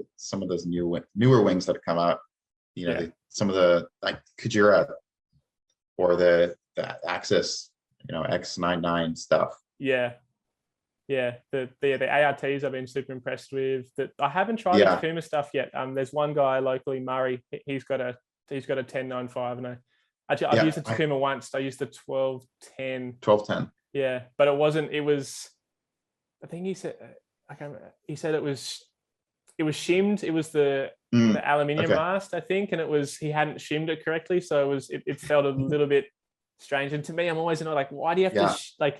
those newer wings that have come out, some of the like Kujira or the Axis, X99 stuff. The ARTs I've been super impressed with. That I haven't tried the Takuma stuff yet. There's one guy locally, Murray. He's got a 1095, and I've used the Takuma once. I used the 1210. Yeah, but it wasn't. It was. I think he said. He said it was shimmed. It was the aluminium mast, I think, and he hadn't shimmed it correctly, so it felt a little bit strange. And to me, I'm always like, why do you have to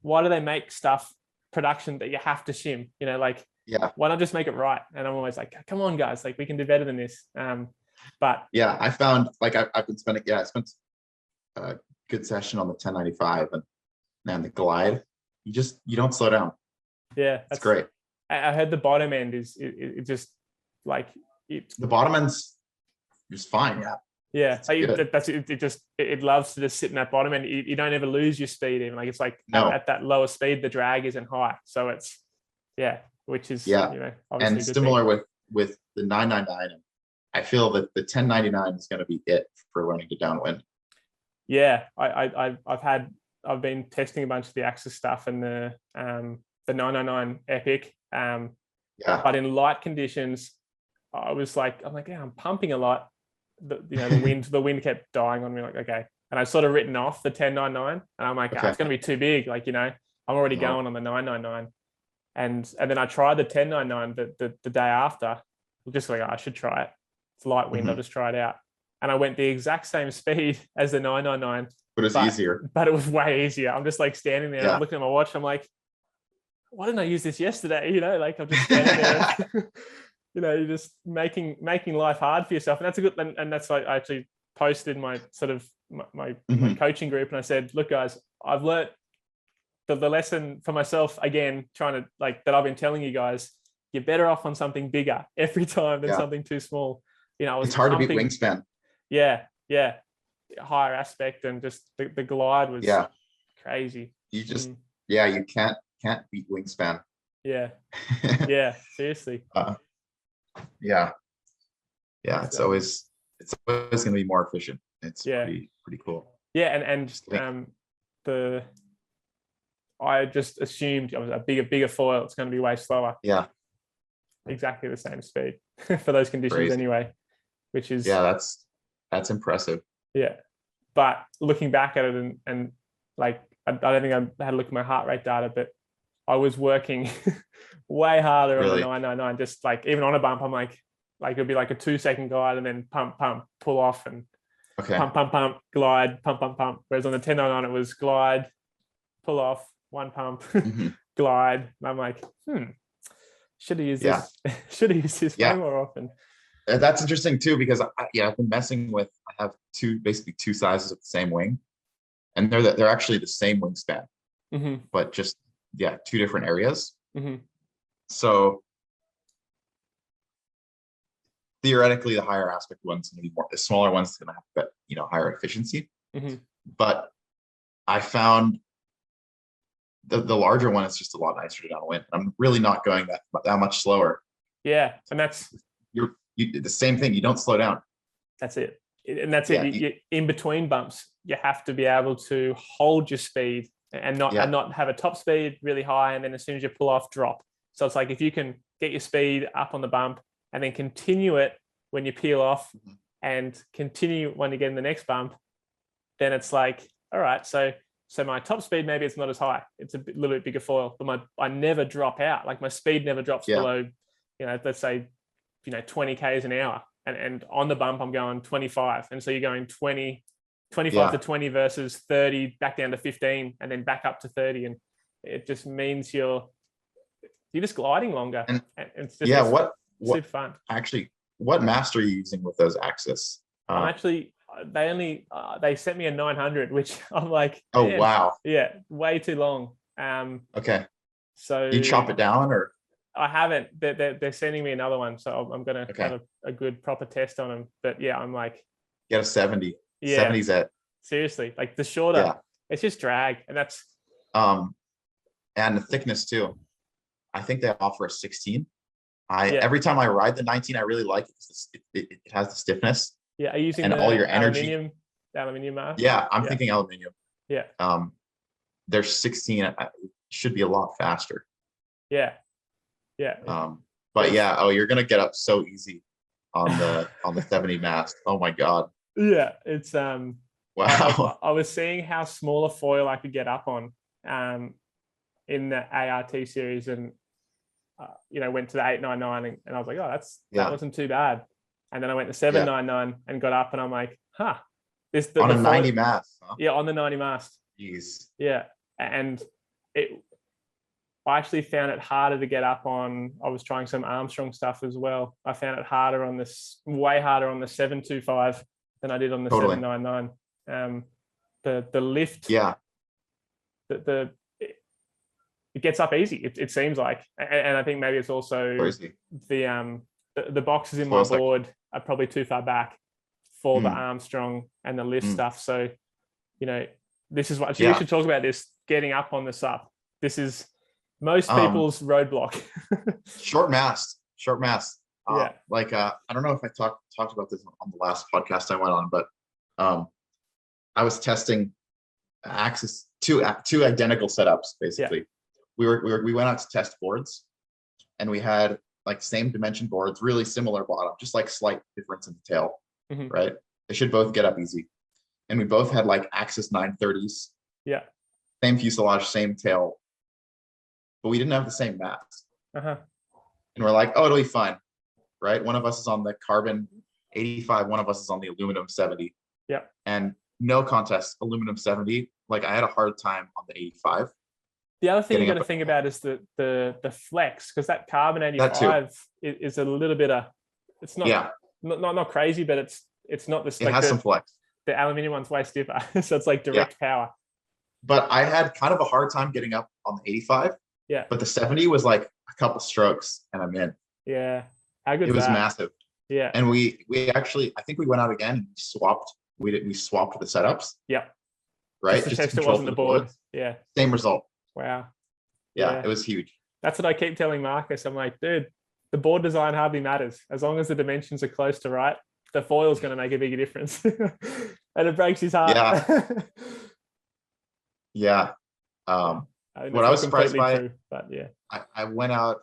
why do they make stuff production that you have to shim? Why not just make it right? And I'm always like, come on, guys, like we can do better than this. But I found I've been spending I spent a good session on the 1095 and the glide. You don't slow down. Yeah, that's great. I heard the bottom end is it just like the bottom end's just fine. It loves to just sit in that bottom end. You don't ever lose your speed, even like it's like at that lower speed the drag isn't high, so it's which is and similar with the 999. I feel that the 1099 is going to be it for learning to downwind. I've been testing a bunch of the Axis stuff and the 999 Epic. But in light conditions, I'm pumping a lot. The wind kept dying on me. Like, okay, and I sort of written off the 1099, and I'm like, it's going to be too big. Like, I'm already going on the 999, and then I tried the 1099 the day after, just like I should try it. It's light wind. I'll just try it out, and I went the exact same speed as the 999, but it's easier. But it was way easier. I'm just like standing there, I'm looking at my watch. I'm like, why didn't I use this yesterday? Like I'm just standing there. You're just making life hard for yourself, and that's a good. And that's why I actually posted my sort of my coaching group, and I said, look, guys, I've learnt the lesson for myself again, trying to that I've been telling you guys. You're better off on something bigger every time than something too small. It's hard to beat wingspan. Higher aspect, and just the glide was crazy. You just you can't beat wingspan. Seriously. It's always going to be more efficient. It's pretty cool. And I just assumed it was a bigger foil. It's going to be way slower. Yeah. Exactly the same speed for those conditions Crazy. anyway, which is, yeah, that's impressive. yeah. But looking back at it and like, I don't think I had a look at my heart rate data, but I was working way harder on the Really? 999. Just like even on a bump, I'm like it'll be like a 2-second glide and then pump, pull off and Okay. pump, glide, pump. Whereas on the 1099, it was glide, pull off, one pump, glide. And I'm like, should have used this. Should have used this way more often. That's interesting too, because I've been messing with. I have basically two sizes of the same wing, and they're actually the same wingspan, but just two different areas. So theoretically, the higher aspect one's going to be more. The smaller one's going to have higher efficiency. But I found the larger one is just a lot nicer to downwind. I'm really not going that much slower. Yeah, and that's you the same thing. You don't slow down. That's it. And that's it. You, in between bumps, you have to be able to hold your speed and not have a top speed really high, and then as soon as you pull off, drop. So it's like if you can get your speed up on the bump and then continue it when you peel off and continue when you get in the next bump, then it's like, all right, so my top speed, maybe it's not as high. It's a little bit bigger foil, but I never drop out. Like my speed never drops below, let's say, 20 Ks an hour. And on the bump, I'm going 25. And so you're going 25 to 20 versus 30, back down to 15, and then back up to 30. And it just means you're just gliding longer. And it's just what super fun. Actually, what mast are you using with those axis? I'm actually, they sent me a 900, which I'm like, oh, wow. Yeah, way too long. Okay. So you chop it down, or? I haven't. They're sending me another one, so I'm gonna have a good proper test on them. But yeah, I'm like, get a 70. Yeah, 70's it. Seriously, like the shorter, it's just drag, and that's and the thickness too. I think they offer a 16. Every time I ride the 19, I really like it because it has the stiffness. Yeah, are you using and all your energy? Aluminium mast? Yeah, I'm thinking aluminium. Yeah. There's 16. It should be a lot faster. Yeah. But you're gonna get up so easy on the 70 mast. Oh my god. Yeah, it's wow. I was seeing how small a foil I could get up on in the ART series, and went to the 899, and I was like, oh, that wasn't too bad. And then I went to 799 and got up, and I'm like, this on a 90 mast. Huh? Yeah, on the 90 mast. Jeez. Yeah, and I actually found it harder to get up on. I was trying some Armstrong stuff as well. I found it way harder on the 725 than I did on the 799. The lift. Yeah. It gets up easy. It seems like, and I think maybe it's also crazy. The boxes in my board are probably too far back for the Armstrong and the lift stuff. So, this is what we should talk about. This getting up on the SUP. This is most people's roadblock. short mast. I don't know if I talked about this on the last podcast I went on, but I was testing axis two identical setups basically. Yeah. We went out to test boards, and we had like same dimension boards, really similar bottom, just like slight difference in the tail, right? They should both get up easy, and we both had like axis 930s. Yeah. Same fuselage, same tail, but we didn't have the same mast. And we're like, oh, it'll be fine, right? One of us is on the carbon 85, one of us is on the aluminum 70. Yeah. And no contest, aluminum 70. Like I had a hard time on the 85. The other thing you got to think about is the flex, because that carbon 85 is a little bit it's not not crazy, but it's not this. It has some flex. The aluminium one's way stiffer, so it's like direct power. But I had kind of a hard time getting up on the 85. Yeah. But the 70 was like a couple strokes and I'm in. Yeah. How good it was massive. Yeah. And we actually, I think we went out again and swapped. We swapped the setups. Yeah. Right. Just to test it wasn't the board. Yeah. Same result. Wow. Yeah, it was huge. That's what I keep telling Marcus. I'm like, dude, the board design hardly matters. As long as the dimensions are close to right, the foil is going to make a bigger difference. And it breaks his heart. Yeah. I think What that's I not was surprised completely by, true, but yeah. I went out,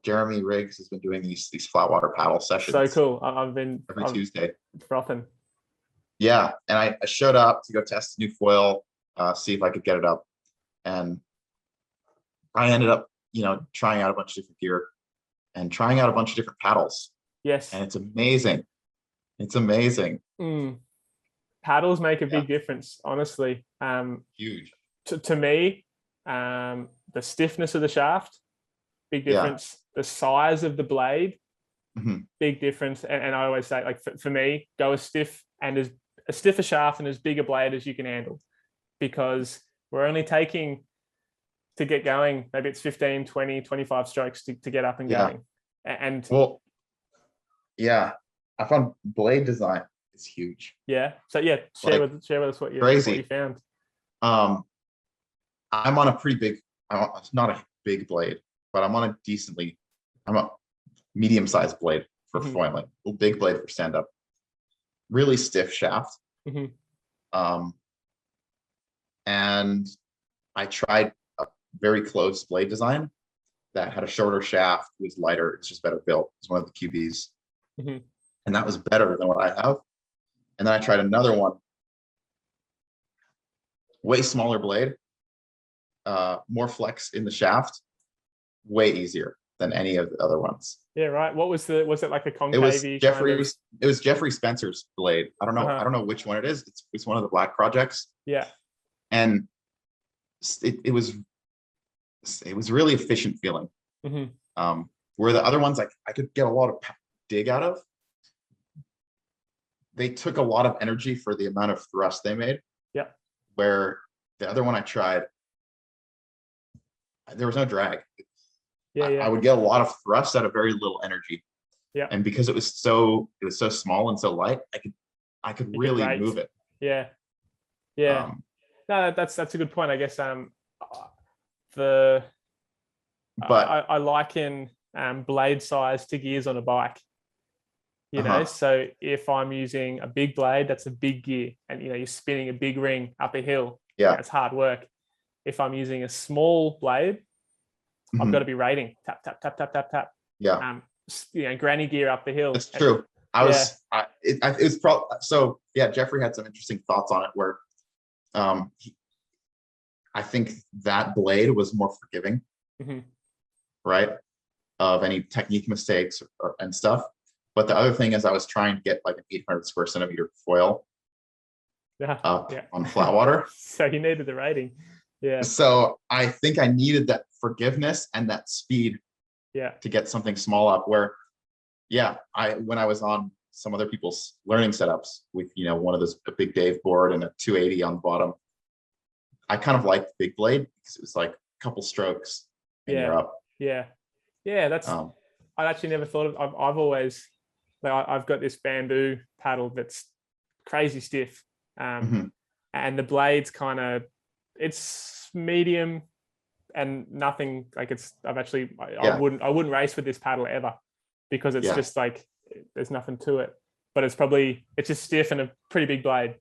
Jeremy Riggs has been doing these flat water paddle So sessions cool. every Tuesday. Frothing. Yeah. And I showed up to go test a new foil, see if I could get it up. And I ended up, trying out a bunch of different gear and trying out a bunch of different paddles. Yes. And it's amazing. It's amazing. Paddles make a Yeah. big difference, honestly. Huge. To me, the stiffness of the shaft, big difference. The size of the blade, big difference. And I always say, like, for me, go as stiff and as a stiffer shaft and as big a blade as you can handle, because we're only taking, to get going, maybe it's 15, 20, 25 strokes to get up and going. And well, yeah, I found blade design is huge. Yeah. So yeah, share with us what you found. I'm on a pretty big, it's not a big blade, but I'm on a medium-sized blade for foiling, a big blade for stand-up, really stiff shaft. And I tried a very close blade design that had a shorter shaft, was lighter, it's just better built. It's one of the QBs. And that was better than what I have. And then I tried another one, way smaller blade, more flex in the shaft, way easier than any of the other ones. Yeah, right. What was was it like a concave? It was Jeffrey Spencer's blade. I don't know. I don't know which one it is. It's one of the Black projects. Yeah. And it was really efficient feeling. Where the other ones, I could get a lot of dig out of. They took a lot of energy for the amount of thrust they made. Yeah. Where the other one I tried, there was no drag. I would get a lot of thrust out of very little energy. Yeah. And because it was so small and so light, I could really move it. Yeah. Yeah. No, that's a good point. I guess I liken blade size to gears on a bike. So if I'm using a big blade, that's a big gear, and you're spinning a big ring up a hill. It's hard work. If I'm using a small blade, I've got to be rating tap tap tap tap tap tap. Yeah. Granny gear up the hill. That's true. Jeffrey had some interesting thoughts on it where I think that blade was more forgiving, right, of any technique mistakes and stuff. But the other thing is I was trying to get like an 800 square centimeter foil on flat water. So you needed the rating. Yeah. So I think I needed that forgiveness and that speed to get something small up where, when I was on some other people's learning setups with, one of those, a big Dave board and a 280 on the bottom, I kind of liked the big blade because it was like a couple strokes and you're up. Yeah. That's, I actually never thought of, I've always, I've got this bamboo paddle that's crazy stiff. And the blade's kind of, it's medium and nothing like I wouldn't race with this paddle ever because it's just like, there's nothing to it, but it's just stiff and a pretty big blade.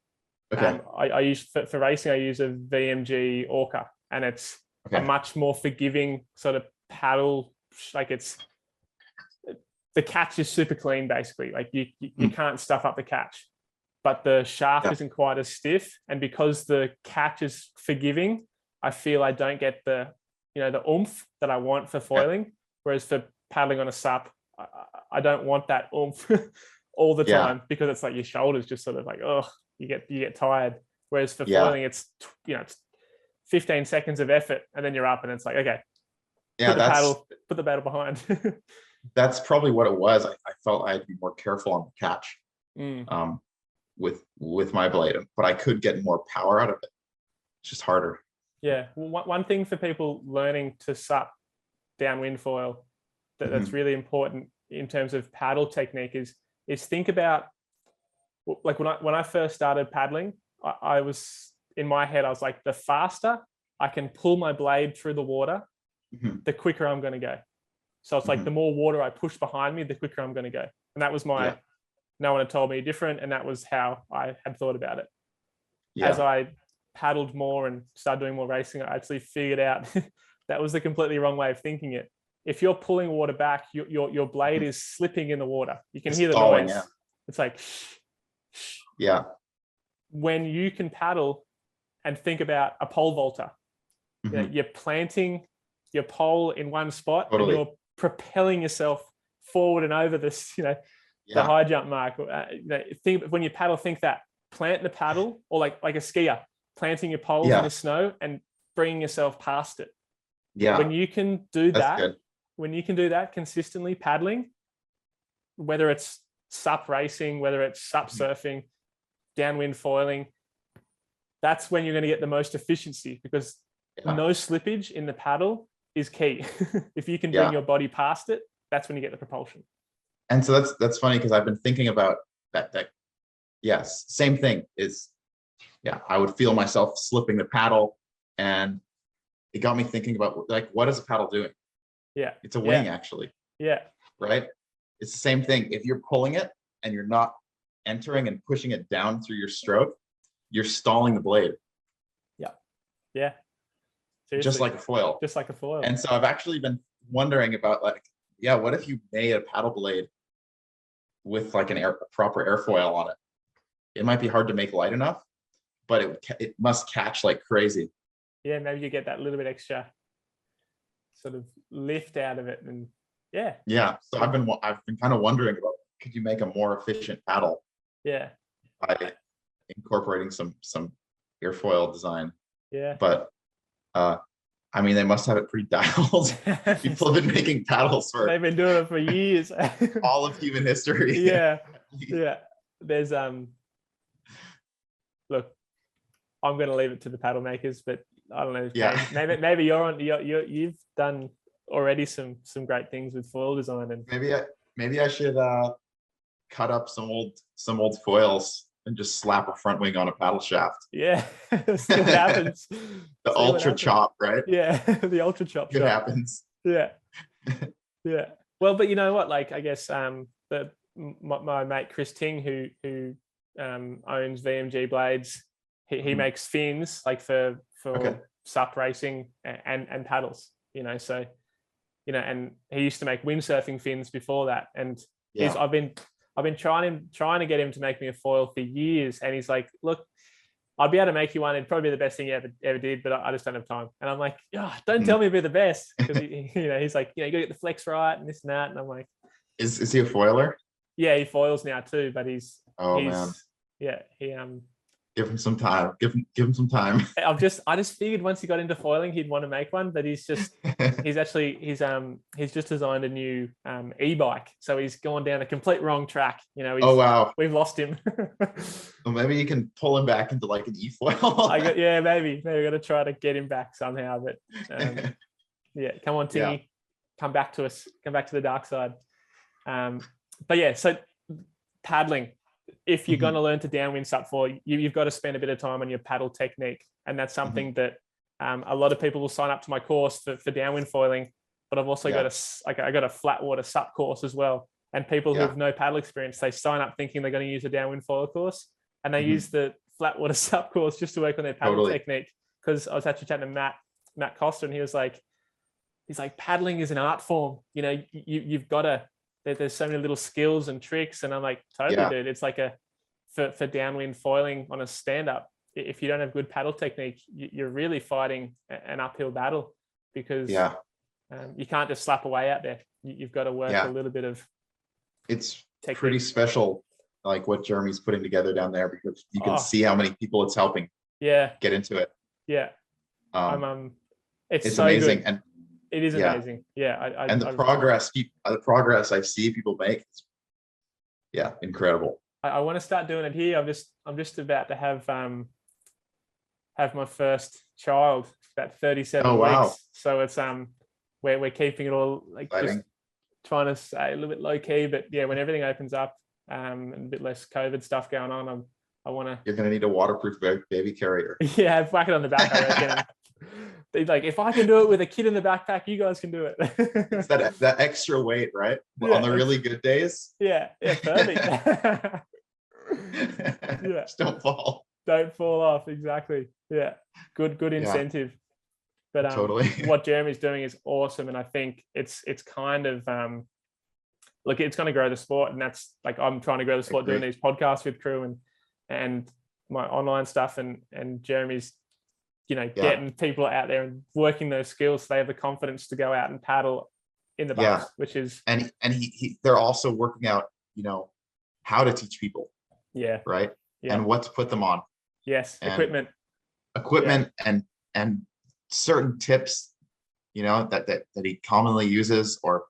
Okay. I use for racing, I use a VMG Orca, and it's a much more forgiving sort of paddle. Like the catch is super clean, basically. Like you can't stuff up the catch, but the shaft isn't quite as stiff. And because the catch is forgiving, I feel I don't get the oomph that I want for foiling. Whereas for paddling on a sup, I don't want that oomph all the time because it's like your shoulders just sort of like, you get tired. Whereas for foiling, it's 15 seconds of effort and then you're up and it's like, okay, put the paddle behind. That's probably what it was. I felt I had to be more careful on the catch with my blade, but I could get more power out of it. It's just harder. Yeah. Well, one thing for people learning to sup downwind foil that's really important in terms of paddle technique is think about, like when I first started paddling, I was in my head, I was like, the faster I can pull my blade through the water, the quicker I'm going to go. So it's like the more water I push behind me, the quicker I'm going to go. And that was no one had told me different. And that was how I had thought about it. As I paddled more and started doing more racing, I actually figured out that was the completely wrong way of thinking it. If you're pulling water back, your blade is slipping in the water. You can hear the stalling, noise. yeah. It's like, Yeah. when you can paddle and think about a pole vaulter, you know, you're planting your pole in one spot and you're propelling yourself forward and over this, you know, the high jump mark. Think when you paddle, think that plant the paddle, or like a skier planting your poles in the snow and bringing yourself past it. Yeah. When you can do that, good. when you can do that consistently paddling, whether it's sup racing, whether it's sup surfing, downwind foiling, that's when you're going to get the most efficiency, because no slippage in the paddle is key. If you can bring your body past it, that's when you get the propulsion. And so that's funny, because I've been thinking about that. Yes, same thing is, I would feel myself slipping the paddle, and it got me thinking about, like, what is a paddle doing? Yeah, it's a wing, actually. Yeah, right. It's the same thing. If you're pulling it and you're not entering and pushing it down through your stroke, you're stalling the blade. Yeah. Seriously. Just like a foil. Just like a foil. And so I've actually been wondering about, like, what if you made a paddle blade with like a proper airfoil on it? It might be hard to make light enough, but it must catch like crazy. Yeah, maybe you get that little bit extra sort of lift out of it, and yeah. So I've been kind of wondering about, could you make a more efficient paddle? Yeah. By incorporating some airfoil design. Yeah. But I mean, they must have it pretty dialed. People have been making paddles they've been doing it for years. All of human history. Yeah. Yeah. There's look, I'm going to leave it to the paddle makers, but I don't know. Yeah. Maybe you've done already some great things with foil design, and maybe I should cut up some old foils and just slap a front wing on a paddle shaft. Yeah, see what happens. The ultra chop, right? Yeah, the ultra chop. It happens. Yeah, yeah. Well, but you know what? Like, I guess my mate Chris Ting, who owns VMG Blades, he makes fins like for sup racing and paddles. You know, so you know, and he used to make windsurfing fins before that, and I've been trying to get him to make me a foil for years, and he's like, "Look, I'd be able to make you one. It'd probably be the best thing you ever did, but I just don't have time." And I'm like, "Don't tell me it'd be the best," because he's like, you got to get the flex right and this and that. And I'm like, "Is he a foiler?" Yeah, he foils now too, but he's man, yeah, he give him some time. Give him some time. I just figured once he got into foiling, he'd want to make one, but he's just he's just designed a new e-bike, so he's gone down a complete wrong track. You know, wow, we've lost him. Well, maybe you can pull him back into like an e-foil. Maybe we got to try to get him back somehow. But yeah, come on, Tingy, come back to us, come back to the dark side. But yeah, so paddling. If you're going to learn to downwind sup foil, you've got to spend a bit of time on your paddle technique, and that's something that a lot of people will sign up to my course for downwind foiling. But I've also got a flat water sup course as well. And people who have no paddle experience, they sign up thinking they're going to use a downwind foil course, and they use the flat water sup course just to work on their paddle technique. Because I was actually chatting to Matt Costa, and he's like, paddling is an art form. You know, you've got to. There's so many little skills and tricks, and I'm like, totally, dude. It's like for downwind foiling on a stand-up. If you don't have good paddle technique, you're really fighting an uphill battle, because you can't just slap away out there. You've got to work a little bit of. It's technique. Pretty special, like what Jeremy's putting together down there, because you can see how many people it's helping. Yeah, get into it. Yeah, it's so amazing. Good. And it is amazing. Yeah. And the progress I see people make, incredible. I want to start doing it here. I'm just about to have my first child, about 37 weeks. So it's we're keeping it all like exciting. Just trying to stay a little bit low key, but when everything opens up and a bit less COVID stuff going on, I want to. You're gonna need a waterproof baby carrier. Yeah, whack it on the back, I reckon. Like, if I can do it with a kid in the backpack, you guys can do it. It's that extra weight, right? On the really good days. Yeah, perfect. Just don't fall. Don't fall off. Exactly. Yeah. Good Yeah, incentive. But totally. what Jeremy's doing is awesome. And I think it's kind of look, it's going to grow the sport. And that's like, I'm trying to grow the sport doing these podcasts with crew and my online stuff, and Jeremy's, getting people out there and working those skills so they have the confidence to go out and paddle in the bumps, which is, and they're also working out, how to teach people. Yeah. Right. Yeah. And what to put them on. Yes. And equipment and certain tips, that he commonly uses, or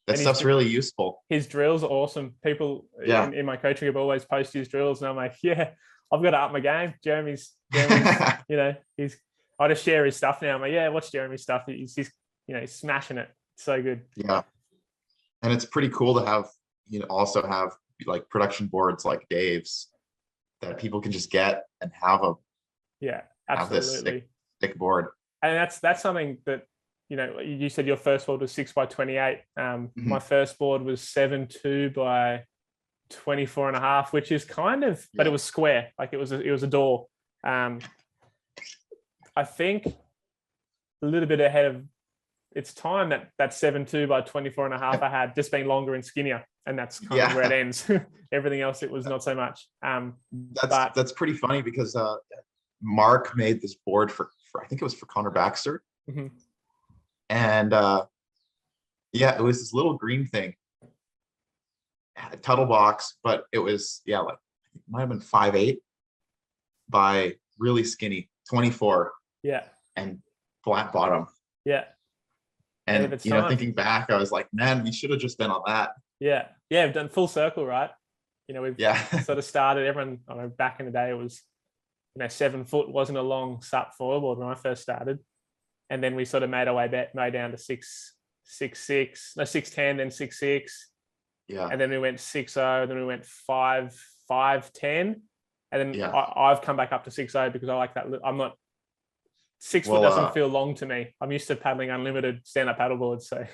that stuff's really useful. His drills are awesome. People in my coaching group always post his drills, and I'm like, yeah, I've got to up my game. Jeremy's I just share his stuff now. I'm like, yeah, watch Jeremy's stuff. He's smashing it. So good. Yeah. And it's pretty cool to have, also have like production boards like Dave's that people can just get and have absolutely. Have this thick board. And that's something that, you said your first board was 6x28. My first board was 7.2 by 24.5, which is kind of, but it was square. Like it was a door. I think a little bit ahead of its time that 7.2 by 24.5 I had, just been longer and skinnier, and that's kind of where it ends. Everything else, it was not so much. That's pretty funny because Mark made this board for I think it was for Connor Baxter. Mm-hmm. And it was this little green thing, a Tuttle box, but it was like it might have been 5'8" by really skinny 24. Yeah. And flat bottom. Yeah. And thinking back, I was like, man, we should have just been on that. Yeah. Yeah, we've done full circle, right? We've sort of started, everyone, back in the day it was 7 foot wasn't a long SUP foilerboard when I first started. And then we sort of made our way down to 6'10", then 6'6". Yeah. And then we went 6'0", then we went 5'10". And then I've come back up to 6'0" because I like that. I'm not, 6 foot doesn't feel long to me. I'm used to paddling unlimited stand-up paddleboards. So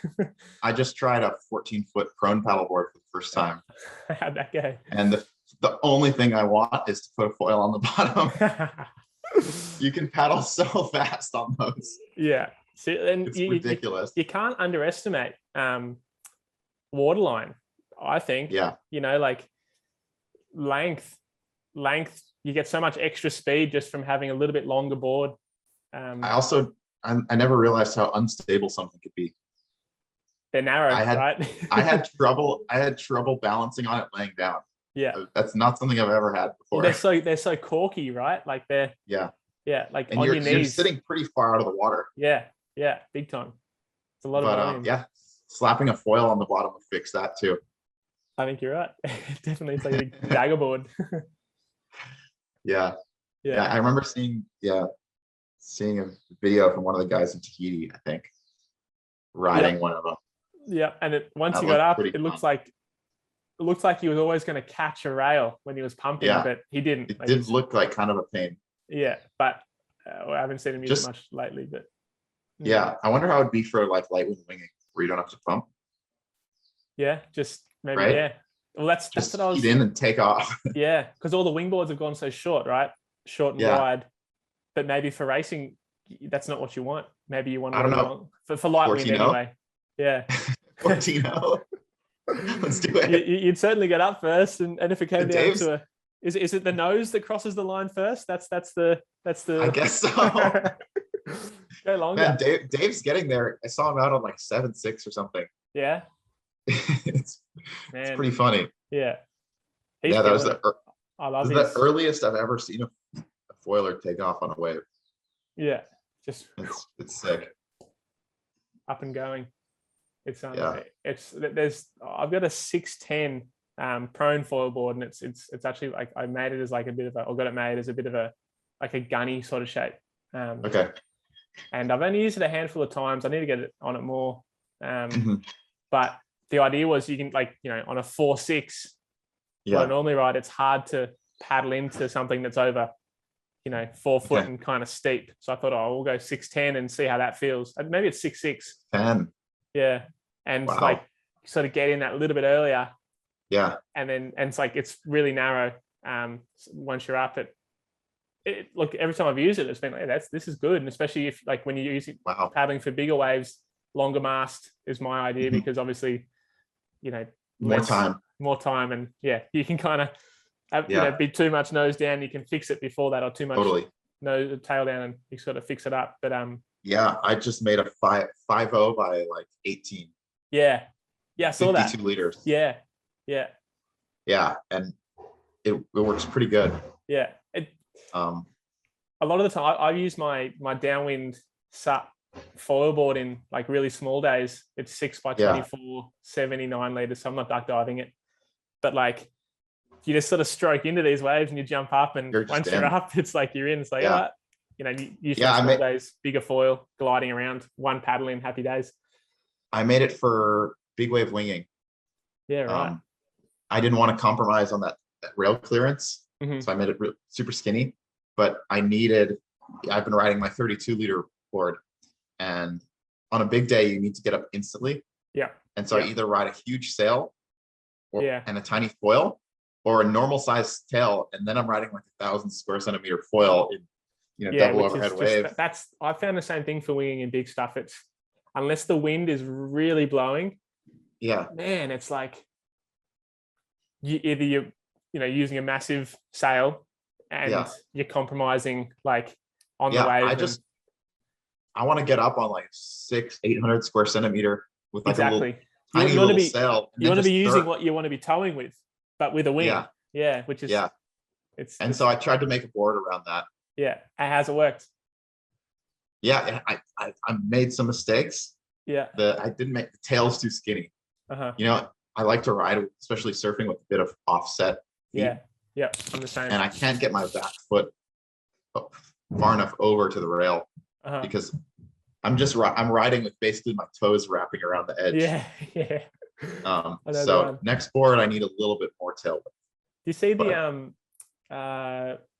I just tried a 14-foot prone paddleboard for the first time. How'd that go? And the only thing I want is to put a foil on the bottom. You can paddle so fast on those. Yeah. See, and it's ridiculous. You can't underestimate waterline, I think. Yeah. Like length, you get so much extra speed just from having a little bit longer board. I never realized how unstable something could be. They're narrow, right? I had trouble balancing on it laying down. Yeah. That's not something I've ever had before. They're so corky, right? Like they're like and on your knees. You're sitting pretty far out of the water. Yeah, big time. It's a lot of volume. Slapping a foil on the bottom would fix that too. I think you're right. Definitely, it's like a dagger board. Yeah. I remember seeing a video from one of the guys in Tahiti, I think, riding one of them. Yeah, and once he got up, it looks like he was always going to catch a rail when he was pumping, but he didn't. It did look like kind of a pain. Yeah, but I haven't seen him use it much lately. But I wonder how it'd be for like light wind winging, where you don't have to pump. Yeah, just maybe. Right? Yeah. Well, that's what I was. Heat in and take off. Yeah, because all the wingboards have gone so short, right? Short and wide. But maybe for racing, that's not what you want. Maybe you want. I don't know. For light wind anyway. Yeah. 14-0. Let's do it. You'd certainly get up first, and if it came down to is it the nose that crosses the line first? That's the. I guess so. Go longer. Man, Dave's getting there. I saw him out on like 7.6 or something. Yeah. it's pretty funny. Yeah. That was the earliest I've ever seen a foiler take off on a wave. Yeah. Just it's sick. Up and going. It's I've got a 6'10" prone foil board, and it's actually like I made it as like a bit of got it made as a bit of a like a gunny sort of shape. Okay. And I've only used it a handful of times. I need to get it on it more. But the idea was you can on a 4.6, what I normally ride, it's hard to paddle into something that's over 4 foot and kind of steep. So I thought, we'll go 6'10" and see how that feels. Maybe it's 6'6". 10. Yeah. And it's like sort of get in that a little bit earlier. Yeah. And then it's like it's really narrow. Once you're up at look, every time I've used it, it's been like, this is good. And especially if like when you're using Wow. paddling for bigger waves, longer mast is my idea because obviously, More time. And you can kind of have, be too much nose down. You can fix it before that, or too much nose tail down, and you sort of fix it up. But I just made a 5.0 by like 18. Yeah, I saw that. 52 liters. Yeah, and it works pretty good. Yeah. A lot of the time, I use my Downwind SUP foil board in like really small days. It's 6 by 24, 79 liters. So I'm not duck diving it, but like you just sort of stroke into these waves and you jump up, and once you're up, it's like you're in. It's like, usually small days, bigger foil, gliding around, one paddle in, happy days. I made it for big wave winging. Yeah, right. I didn't want to compromise on that rail clearance, so I made it super skinny. But I've been riding my 32 liter board, and on a big day, you need to get up instantly. Yeah. And so I either ride a huge sail and a tiny foil, or a normal size tail, and then I'm riding like 1,000 square centimeter foil in double overhead wave. I found the same thing for winging and big stuff. It's unless the wind is really blowing. Yeah. Man, it's like you're using a massive sail and you're compromising like on the wave. I want to get up on like 800 square centimeter with like a little tiny little sail. You want to be using what you want to be towing with, but with a wing. Yeah. Which is so I tried to make a board around that. Yeah. And how's it worked? Yeah, I made some mistakes. Yeah. I didn't make the tails too skinny. I like to ride, especially surfing, with a bit of offset feet. Yeah, I'm the same. And I can't get my back foot far enough over to the rail because I'm riding with basically my toes wrapping around the edge. Yeah. So next board, I need a little bit more tail width. Do you see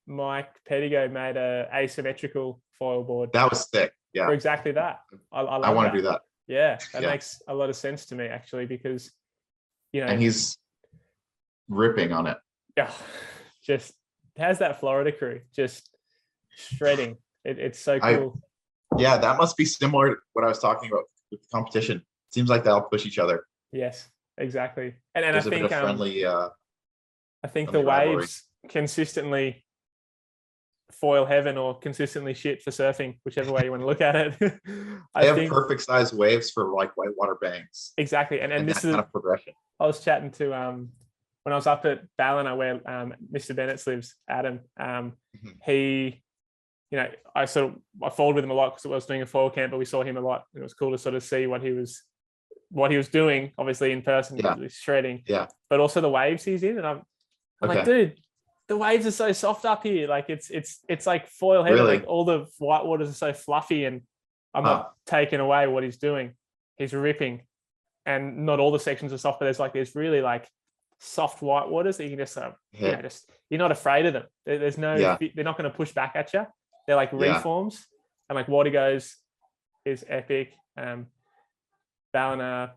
Mike Pettigo made a asymmetrical foil board? That was thick. Yeah. For exactly that. I want to do that. Yeah, that makes a lot of sense to me actually, because and he's ripping on it. Yeah, just has that Florida crew just shredding. It's so cool. That must be similar to what I was talking about with the competition. Seems like they'll push each other. Yes, exactly. And I There's think a bit of friendly. I think the waves consistently foil heaven or consistently shit for surfing, whichever way you want to look at it. They have perfect size waves for like whitewater banks. Exactly. And this is kind of progression. I was chatting to when I was up at Ballina where Mr. Bennett's lives, Adam. He, I followed with him a lot because I was doing a foil camp, but we saw him a lot, and it was cool to sort of see what he was doing, obviously in person. He was shredding. Yeah. But also the waves he's in, and I'm like, dude, the waves are so soft up here. Like it's like foil heaven. Really? Like all the white waters are so fluffy, and I'm not taking away what he's doing. He's ripping, and not all the sections are soft, but there's really like soft white waters that you can just you're not afraid of them. There's no they're not going to push back at you. They're like reforms, and like Watergoes is epic. Ballina,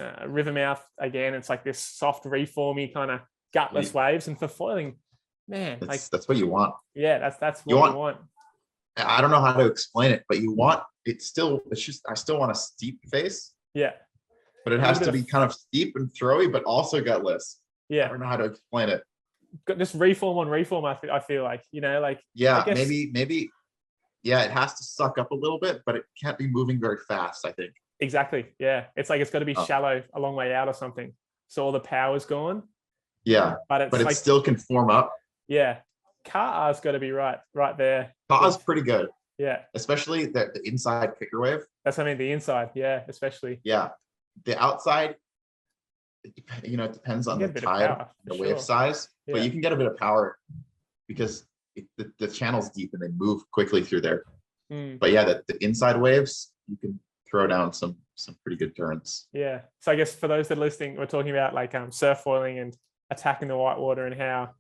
Rivermouth again. It's like this soft reformy kind of gutless waves, and for foiling, man, that's what you want. Yeah, that's what you want. I don't know how to explain it, but you want I still want a steep face. Yeah. But it has to be kind of steep and throwy, but also gutless. Yeah. I don't know how to explain it. Just reform on reform, I feel like, maybe it has to suck up a little bit, but it can't be moving very fast, I think. Exactly. Yeah. It's like it's got to be shallow a long way out or something. So all the power's gone. Yeah. But it still can form up. Yeah. Ka's got to be right there. Ka's pretty good. Yeah. Especially the inside kicker wave. That's what I mean, the inside. Yeah, especially. Yeah. The outside, it depends on the tide, the wave size, but you can get a bit of power because the channel's deep and they move quickly through there. But the inside waves, you can throw down some pretty good turns. Yeah. So I guess for those that are listening, we're talking about like surf foiling and attacking the whitewater, and how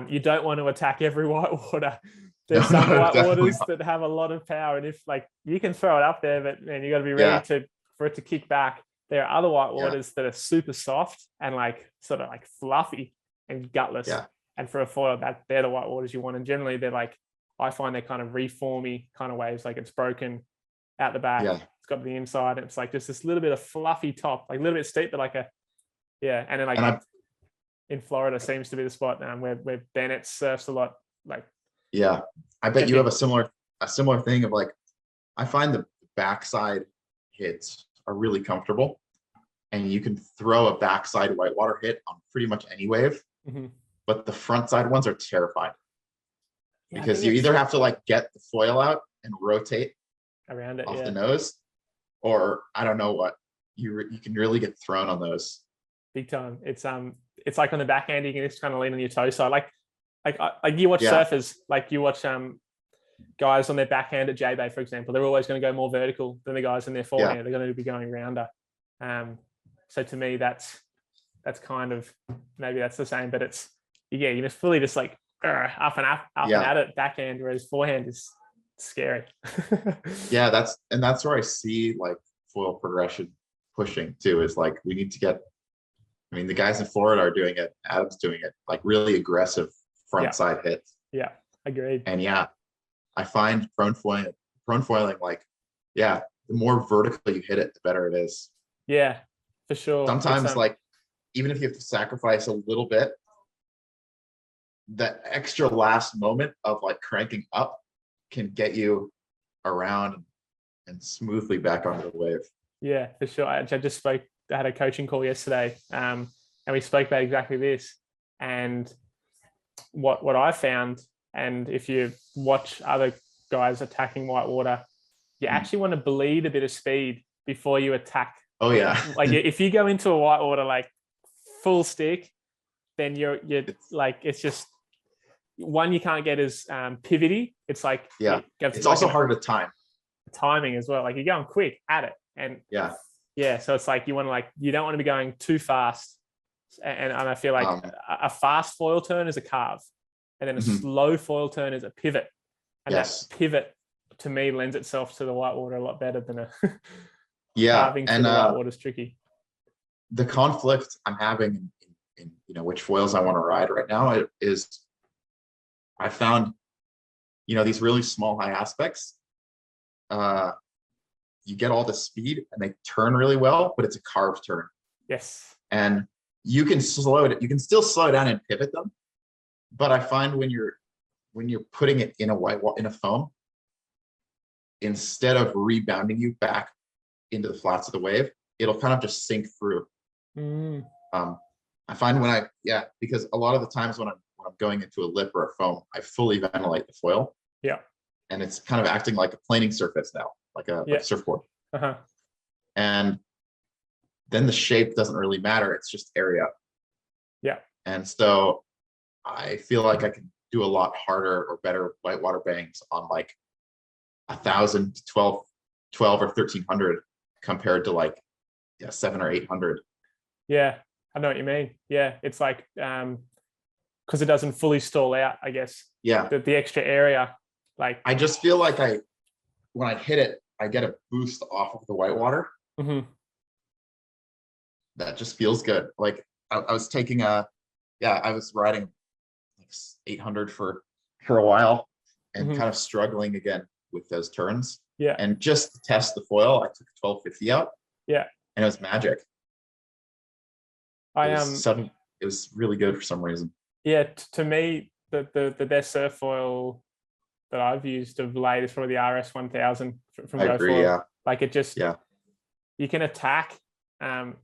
you don't want to attack every whitewater. There's some whitewaters that have a lot of power, and if like you can throw it up there, but man, you got to be ready for it to kick back. There are other whitewaters that are super soft and like sort of like fluffy and gutless. Yeah. And for a foil, they're the white waters you want. And generally they're like, I find they're kind of reformy kind of waves, like it's broken out the back. Yeah. It's got the inside. And it's like just this little bit of fluffy top, like a little bit steep, but like a, yeah. And then like in Florida seems to be the spot where Bennett surfs a lot. Like, yeah, I bet you have a similar thing of like, I find the backside hits are really comfortable, and you can throw a backside whitewater hit on pretty much any wave. But the front side ones are terrified because you either have to like get the foil out and rotate around it off the nose, or I don't know what, you can really get thrown on those. Big time. It's like on the backhand, you can just kind of lean on your toe side. Like you watch surfers, like you watch guys on their backhand at J-Bay, for example, they're always going to go more vertical than the guys in their forehand. They're going to be going rounder. So to me, that's kind of, maybe that's the same, but it's, you just fully just like up and at it backhand, whereas forehand is scary. Yeah, that's where I see like foil progression pushing too, is like we need to get, I mean, the guys in Florida are doing it, Adam's doing it, like really aggressive front side hits. Yeah, agreed. And I find prone foiling like, the more vertical you hit it, the better it is. Yeah, for sure. Sometimes like, even if you have to sacrifice a little bit, that extra last moment of like cranking up can get you around and smoothly back onto the wave. Yeah, for sure. I had a coaching call yesterday, and we spoke about exactly this. And what I found, and if you watch other guys attacking whitewater, you actually want to bleed a bit of speed before you attack. Oh yeah. Like if you go into a whitewater like full stick, then you're like, it's just, one, you can't get as pivoty. It's like, it's also hard to time. Timing as well. Like you're going quick at it, and so it's like you want to, like, you don't want to be going too fast, and I feel like a fast foil turn is a carve, and then a slow foil turn is a pivot, and that pivot to me lends itself to the whitewater a lot better than a carving to the whitewater is tricky. The conflict I'm having in which foils I want to ride right now is I found these really small high aspects, you get all the speed and they turn really well, but it's a carved turn. Yes. And you can slow it. You can still slow down and pivot them. But I find when you're putting it in a foam, instead of rebounding you back into the flats of the wave, it'll kind of just sink through. I find because a lot of the times when I'm going into a lip or a foam, I fully ventilate the foil. Yeah. And it's kind of acting like a planing surface now, like a surfboard. And then the shape doesn't really matter. It's just area. Yeah. And so I feel like I can do a lot harder or better whitewater bangs on like 1,000 to 12 or 1,300 compared to like 700 or 800. Yeah, I know what you mean. Yeah, it's like because it doesn't fully stall out, I guess. Yeah. The extra area, like I just feel like when I hit it, I get a boost off of the whitewater. That just feels good. Like I was taking I was riding like 800 for a while and kind of struggling again with those turns. Yeah. And just to test the foil, I took a 1250 out. Yeah. And it was magic. It was really good for some reason. Yeah, to me, the best surf foil that I've used of late is probably the RS 1000 from GoFoil. Agree, yeah. Like it just, you can attack, and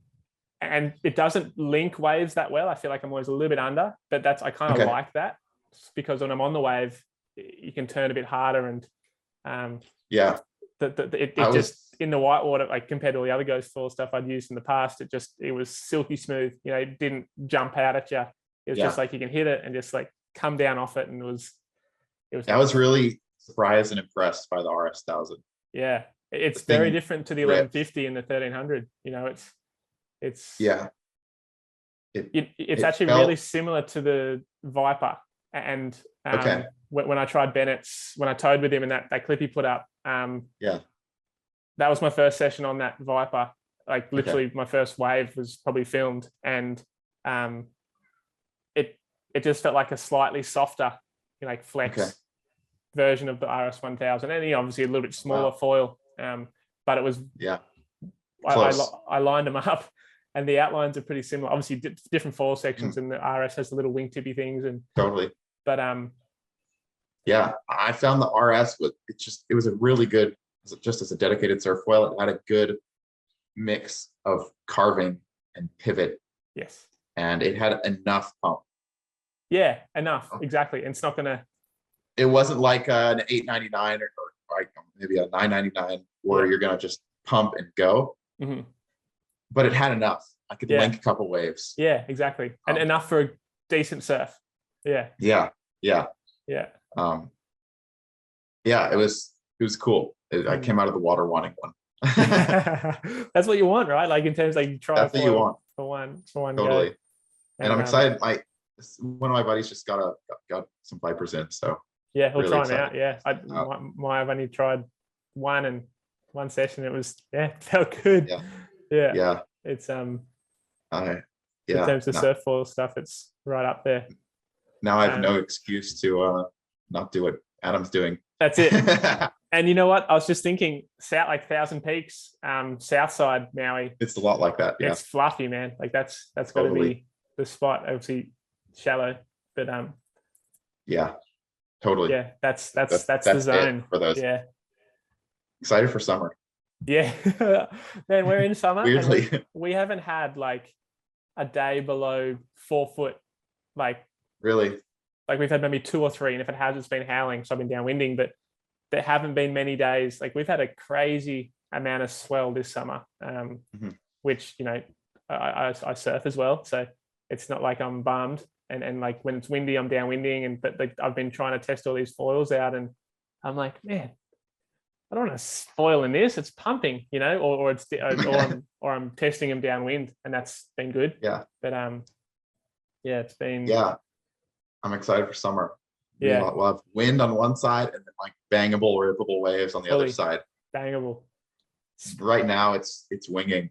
it doesn't link waves that well. I feel like I'm always a little bit under, but I kind of like that, because when I'm on the wave, you can turn a bit harder, and it just in the whitewater, like compared to all the other GoFoil stuff I'd used in the past, it was silky smooth. It didn't jump out at you. It was just like you can hit it and just like come down off it, and it was. I was really surprised and impressed by the RS 1000. Yeah, it's very different to the 1150 and the 1300. It's actually really similar to the Viper. And when I tried Bennett's, when I towed with him and that clip he put up, that was my first session on that Viper. Like literally my first wave was probably filmed, and it just felt like a slightly softer, like flex version of the RS 1000, and obviously a little bit smaller foil. But it was I lined them up, and the outlines are pretty similar. Obviously, different foil sections, and the RS has the little wingtippy things, and totally. But yeah, I found the RS it was a really good, just as a dedicated surf foil. It had a good mix of carving and pivot. Yes. And it had enough pump. Yeah, enough. Exactly. And it's not gonna. It wasn't like an $8.99 or like maybe a $9.99 where you're gonna just pump and go. Mm-hmm. But it had enough. I could link a couple waves. Yeah, exactly, and enough for a decent surf. Yeah. Yeah. Yeah. Yeah. It was cool. I came out of the water wanting one. That's what you want, right? Like in terms like you try. That's what you want for one totally. Go. And I'm excited. One of my buddies just got some Vipers in, so yeah, he'll really try excited. them out. Yeah, I've only tried one session. It was felt good. Yeah. It's in terms of surf foil stuff, it's right up there. Now I have no excuse to not do what Adam's doing. That's it. And you know what? I was just thinking, like Thousand Peaks, south side Maui. It's a lot like that. Yeah, it's fluffy, man. Like that's got to be the spot. Obviously shallow, but yeah, totally. Yeah, that's the zone for those. Yeah, excited for summer. Yeah, man, we're in summer. Weirdly, and we haven't had like a day below 4 foot. Like really, like we've had maybe 2 or 3, and if it has, it's been howling. So I've been downwinding, but there haven't been many days. Like we've had a crazy amount of swell this summer, which I surf as well, so it's not like I'm bummed. And like when it's windy, I'm downwinding, but like I've been trying to test all these foils out, and I'm like, man, I don't want to foil in this. It's pumping, or it's or I'm testing them downwind, and that's been good. Yeah. But it's been. Yeah, I'm excited for summer. Yeah, we'll have wind on one side and then like bangable, rippable waves on the other side. Bangable. Right now, it's winging.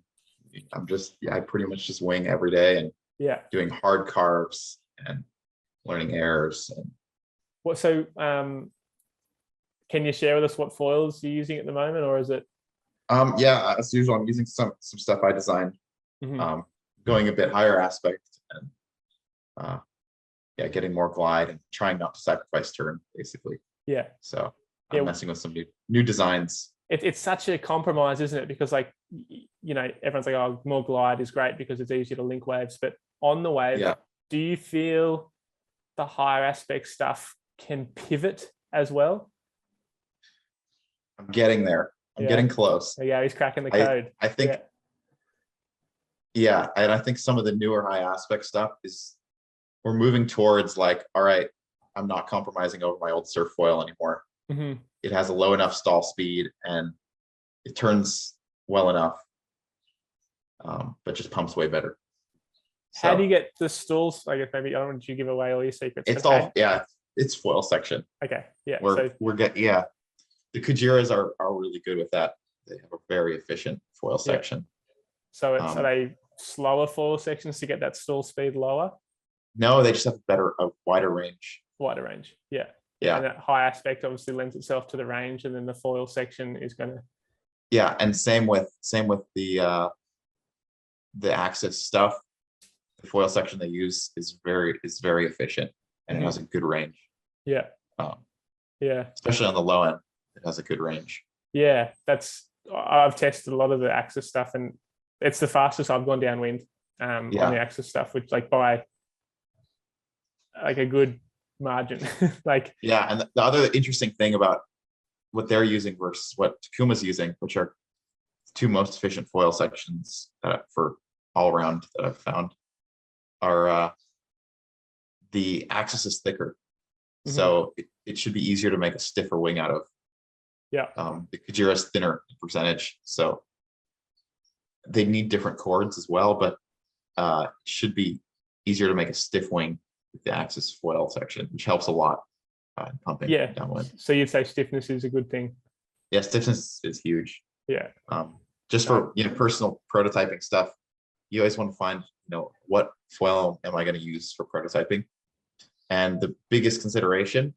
I pretty much just wing every day and doing hard carves and learning errors. And what? So, can you share with us what foils you're using at the moment, or is it? Yeah, as usual, I'm using some stuff I designed. Going a bit higher aspect and getting more glide and trying not to sacrifice turn, basically. Yeah. So I'm messing with some new designs. It's such a compromise, isn't it? Because like, everyone's like, oh, more glide is great because it's easier to link waves. But on the wave, do you feel the higher aspect stuff can pivot as well? I'm getting there. I'm getting close. Yeah, he's cracking the code. I think. Yeah, and I think some of the newer high aspect stuff is we're moving towards like, all right, I'm not compromising over my old surf foil anymore. It has a low enough stall speed and it turns well enough, but just pumps way better. How do you get the stalls? I guess maybe I don't want you to give away all your secrets. It's it's foil section. Okay, yeah. We're getting the Kujiras are really good with that. They have a very efficient foil section. So are they slower foil sections to get that stall speed lower? No, they just have a wider range. Yeah. Yeah. And that high aspect obviously lends itself to the range, and then the foil section is going to. Yeah, and same with the Axis stuff. The foil section they use is very efficient and it has a good range. Yeah. Especially on the low end, it has a good range. Yeah, I've tested a lot of the Axis stuff, and it's the fastest I've gone downwind on the Axis stuff, which like by like a good margin. And the other interesting thing about what they're using versus what Takuma's using, which are two most efficient foil sections for all around that I've found, are the Axis is thicker, so it should be easier to make a stiffer wing out of. The Kujira is thinner percentage, so they need different chords as well, but it should be easier to make a stiff wing with the Axis foil section, which helps a lot in pumping downwind. So you'd say stiffness is a good thing? Yeah, stiffness is huge. Yeah. Just for personal prototyping stuff, you always want to find what foil am I going to use for prototyping And the biggest consideration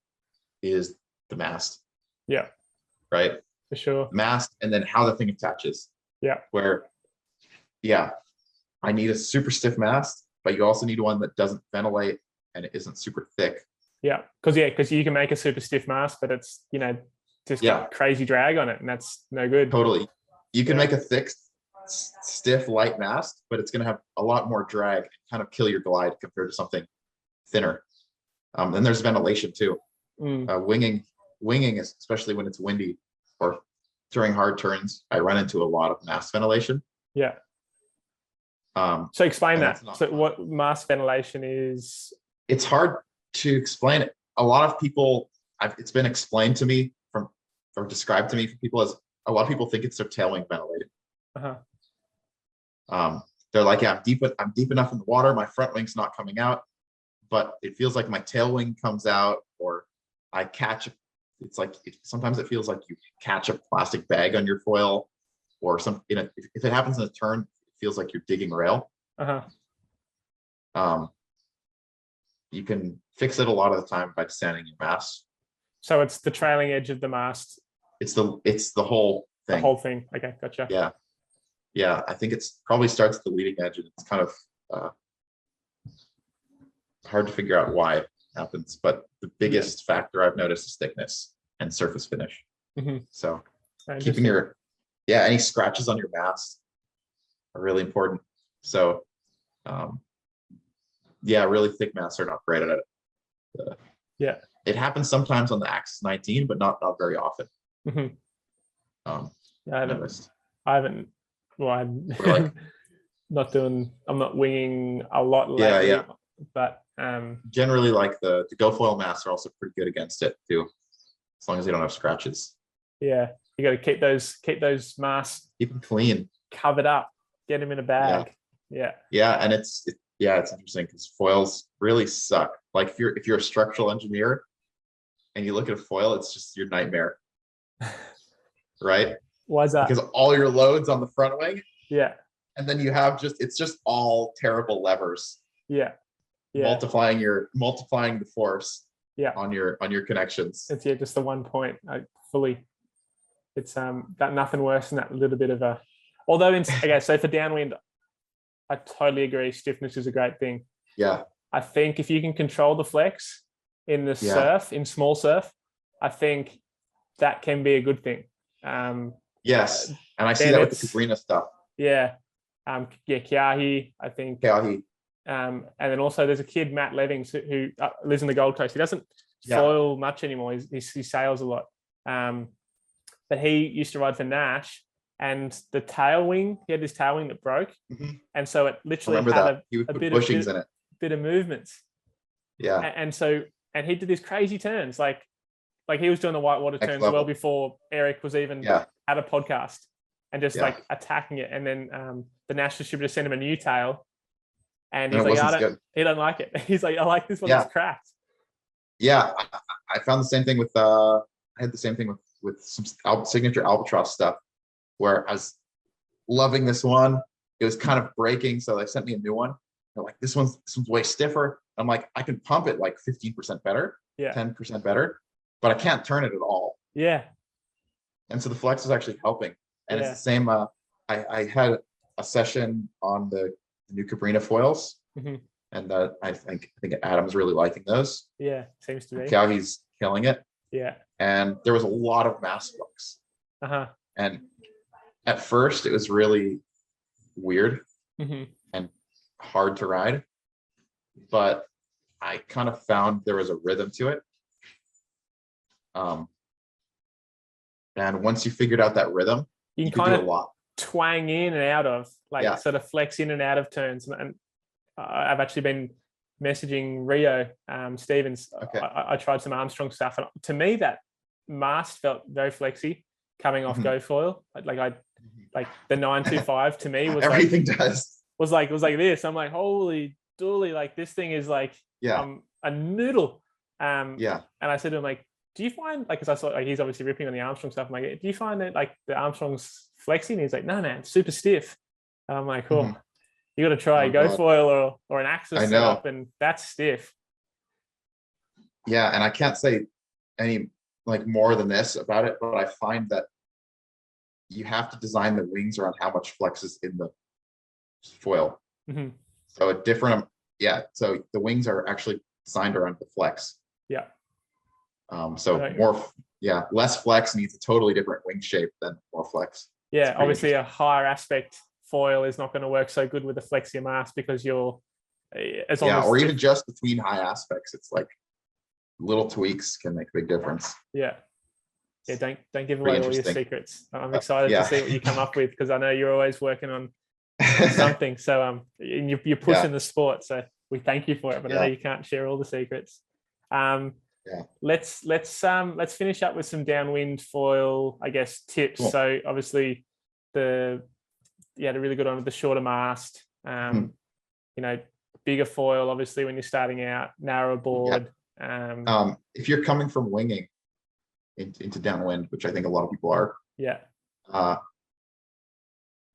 is the mast, Yeah, right? for sure. The mast, and then how the thing attaches. Yeah. Where, yeah, I need a super stiff mast, but you also need one that doesn't ventilate and it isn't super thick. Yeah, because you can make a super stiff mast, but it's just got crazy drag on it, and that's no good. Totally. You can make a thick, stiff, light mast, but it's going to have a lot more drag and kind of kill your glide compared to something thinner. Then there's ventilation too. Winging, especially when it's windy or during hard turns, I run into a lot of mast ventilation. Yeah. So explain that. So what mast ventilation is? It's hard to explain it. A lot of people, it's been explained to me or described to me from people as a lot of people think it's their tail wing ventilating. They're like, yeah, I'm deep enough in the water. My front wing's not coming out, but it feels like my tail wing comes out, or I catch. It's like sometimes it feels like you catch a plastic bag on your foil, or some. If it happens in a turn, it feels like you're digging rail. You can fix it a lot of the time by sanding your mast. So it's the trailing edge of the mast. It's the whole thing. The whole thing. Okay, gotcha. Yeah. Yeah, I think it's probably starts at the leading edge, and it's kind of hard to figure out why it happens. But the biggest factor I've noticed is thickness and surface finish. So keeping any scratches on your mast are really important. So really thick masts are not great at it. It happens sometimes on the Axis 19, but not very often. I haven't. Well, I'm I'm not winging a lot lately, but generally, like the GoFoil masts are also pretty good against it too, as long as they don't have scratches. Yeah, you got to keep those masts, keep them clean, covered up, get them in a bag. And it's interesting because foils really suck. Like if you're a structural engineer and you look at a foil, it's just your nightmare, right? Why is that? Because all your loads on the front wing. Yeah. And then you have it's just all terrible levers. Yeah. Multiplying the force. Yeah. On your connections. It's just the 1 point. It's that nothing worse than that little bit of a. Although so for downwind, I totally agree. Stiffness is a great thing. Yeah. I think if you can control the flex in the surf, in small surf, I think that can be a good thing. Yes, and I see that with the Cabrina stuff. Yeah, Kiahi, I think. Kiahi. And then also there's a kid, Matt Levings, who lives in the Gold Coast. He doesn't foil much anymore. He sails a lot. But he used to ride for Nash, and the tail wing, he had this tail wing that broke, and so it literally had a bit of movements. Yeah, and he did these crazy turns, like he was doing the whitewater turns well before Eric was even at a podcast, and just like attacking it. And then the Nash distributor sent him a new tail, and he's like, he don't like it. He's like, I like this one that's cracked. Yeah, I found the same thing with I had the same thing with some signature albatross stuff, where I was loving this one. It was kind of breaking, so they sent me a new one. They're like, this one's way stiffer. I'm like, I can pump it like 15% better, 10% better, but I can't turn it at all. Yeah. And so the flex is actually helping. And it's the same. I had a session on the new Cabrina foils, and I think Adam's really liking those. Yeah, seems to be. He's killing it. Yeah. And there was a lot of mass flux. And at first it was really weird and hard to ride, but I kind of found there was a rhythm to it. And once you figured out that rhythm, you can kind of do a lot. Twang in and out of, sort of flex in and out of turns. And I've actually been messaging Rio Stevens. I tried some Armstrong stuff, and to me that mast felt very flexy coming off GoFoil. Like the 925 to me was everything was like this. I'm like, holy dooly, like this thing is like a noodle. And I said to him, like, do you find, like, because I saw he's obviously ripping on the Armstrong stuff. I'm like, do you find that like the Armstrong's flexing? And he's like, no, man, super stiff. And I'm like, cool. You got to try GoFoil or an Axis setup, and that's stiff. Yeah, and I can't say any like more than this about it, but I find that you have to design the wings around how much flex is in the foil. Mm-hmm. So a different, yeah. So the wings are actually designed around the flex. Yeah. So more, yeah, less flex means a totally different wing shape than more flex. Yeah, obviously a higher aspect foil is not going to work so good with the flexi mast because you're as long as or even just between high aspects, it's like little tweaks can make a big difference. Yeah. Don't give away all your secrets. I'm excited yeah. to see what you come up with because I know you're always working on something. So you're pushing the sport. So we thank you for it, but I know you can't share all the secrets. Let's finish up with some downwind foil, I guess, tips. Cool. So obviously you had a really good one with the shorter mast. You know, bigger foil obviously when you're starting out, narrow board. If you're coming from winging into downwind, which I think a lot of people are,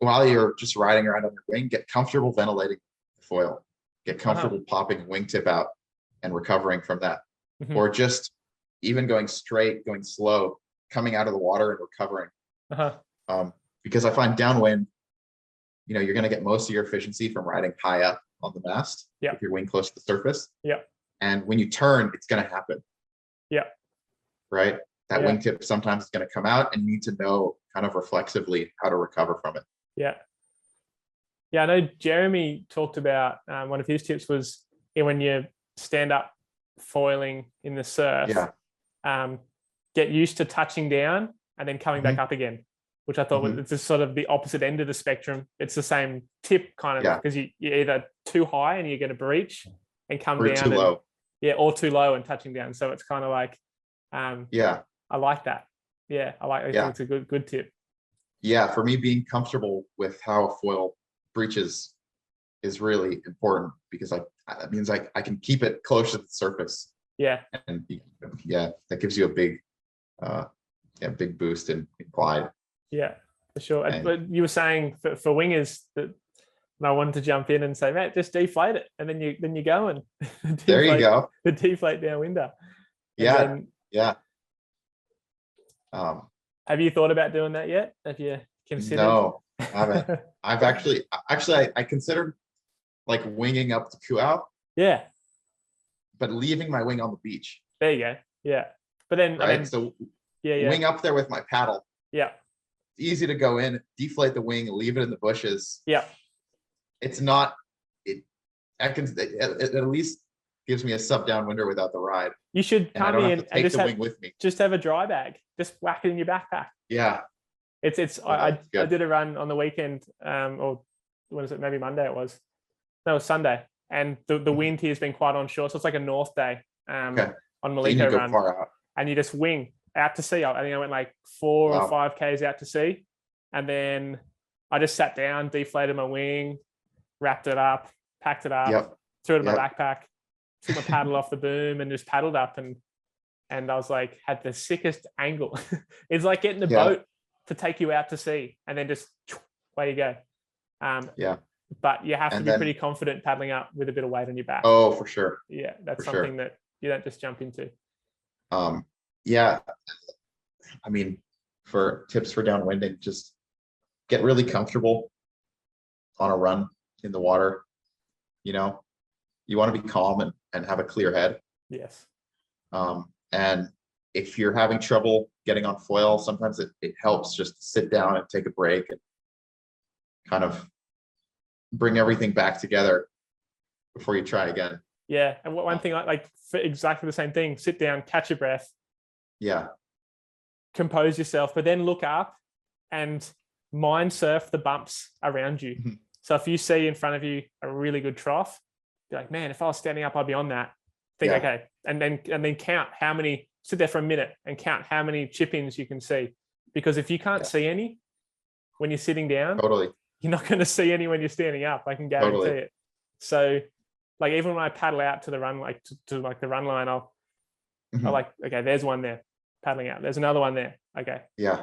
while you're just riding around on your wing, get comfortable ventilating the foil, get comfortable popping a wingtip out and recovering from that, or just even going straight, going slow, coming out of the water and recovering. Because I find downwind, you know, you're going to get most of your efficiency from riding high up on the mast with your wing close to the surface. And when you turn, it's going to happen. Right? That wingtip sometimes is going to come out and you need to know kind of reflexively how to recover from it. I know Jeremy talked about one of his tips was when you stand up foiling in the surf, get used to touching down and then coming back up again, which I thought was just sort of the opposite end of the spectrum. It's the same tip kind of because you're either too high and you're going to breach and come or down too low. Or too low and touching down. So it's kind of like I like that. I like I think it's a good tip. For me, being comfortable with how a foil breaches is really important because that means I can keep it close to the surface. And that gives you a big big boost in glide. For sure. But you were saying for wingers that I wanted to jump in and say, Matt, just deflate it, and then you go and there you go. The deflate downwinder. Have you thought about doing that yet? Have you considered? No, I haven't. I've actually I considered like winging up to Kuau. But leaving my wing on the beach. There you go. But then wing up there with my paddle. It's easy to go in, deflate the wing, leave it in the bushes. It's not. It at least gives me a sub downwinder without the ride. You should come in and take the wing with me. Just have a dry bag. Just whack it in your backpack. I did a run on the weekend, or when was it? Maybe Monday it was. No, it was Sunday. And the wind here has been quite onshore. So it's like a north day on Maliko run. Far out. And you just wing out to sea. I think I went like 4 or 5 Ks out to sea. And then I just sat down, deflated my wing, wrapped it up, packed it up, threw it in my backpack, took my paddle off the boom and just paddled up. And I was like, had the sickest angle. It's like getting a boat to take you out to sea and then just away you go. But you have to be pretty confident paddling up with a bit of weight on your back. Oh, for sure. That's something that you don't just jump into. I mean, for tips for downwinding, just get really comfortable on a run in the water. You know, you want to be calm and have a clear head. And if you're having trouble getting on foil, sometimes it helps just to sit down and take a break and kind of bring everything back together before you try again. And one thing like for exactly the same thing, sit down, catch your breath, compose yourself, but then look up and mind surf the bumps around you. So if you see in front of you a really good trough, be like, man, if I was standing up, I'd be on that. Think, okay, and then count how many, sit there for a minute and count how many chip-ins you can see. Because if you can't see any when you're sitting down, you're not going to see any when you're standing up. I can guarantee it. So like even when I paddle out to the run, like to like the run line, I'll like, okay, there's one there paddling out. There's another one there. Okay.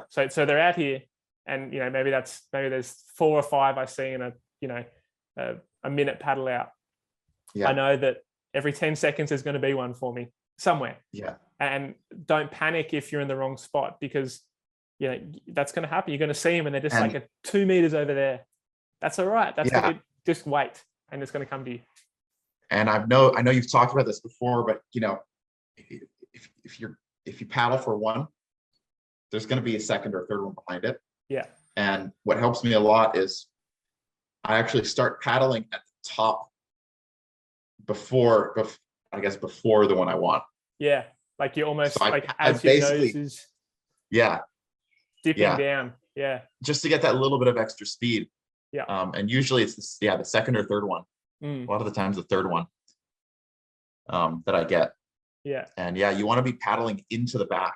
So they're out here and, you know, maybe there's 4 or 5 I see in a minute paddle out. I know that every 10 seconds there's going to be one for me. somewhere. Yeah. And don't panic if you're in the wrong spot, because that's going to happen. You're going to see them and they're just like a 2 meters over there. That's all right. That's what just wait, and it's going to come to you. And I know you've talked about this before, but if you paddle for one, there's going to be a second or third one behind it. Yeah. And what helps me a lot is I actually start paddling at the top before the one I want. Yeah. Like you're almost So as your nose is dipping down. Yeah. Just to get that little bit of extra speed. Yeah. And usually it's the second or third one. A lot of the times the third one that I get. Yeah. And you want to be paddling into the back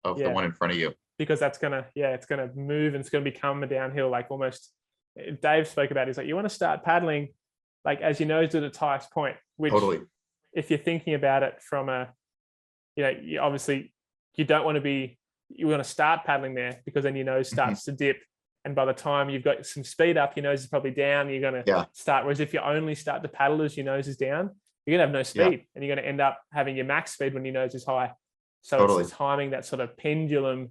of the one in front of you. Because that's it's gonna move and it's gonna become a downhill, like almost Dave spoke about. He's like, you want to start paddling like as your nose to the highest point, which if you're thinking about it from you obviously you don't want to start paddling there, because then your nose starts to dip. And by the time you've got some speed up, your nose is probably down. You're going to start. Whereas if you only start to paddle as your nose is down, you're going to have no speed, and you're going to end up having your max speed when your nose is high. So it's timing that sort of pendulum,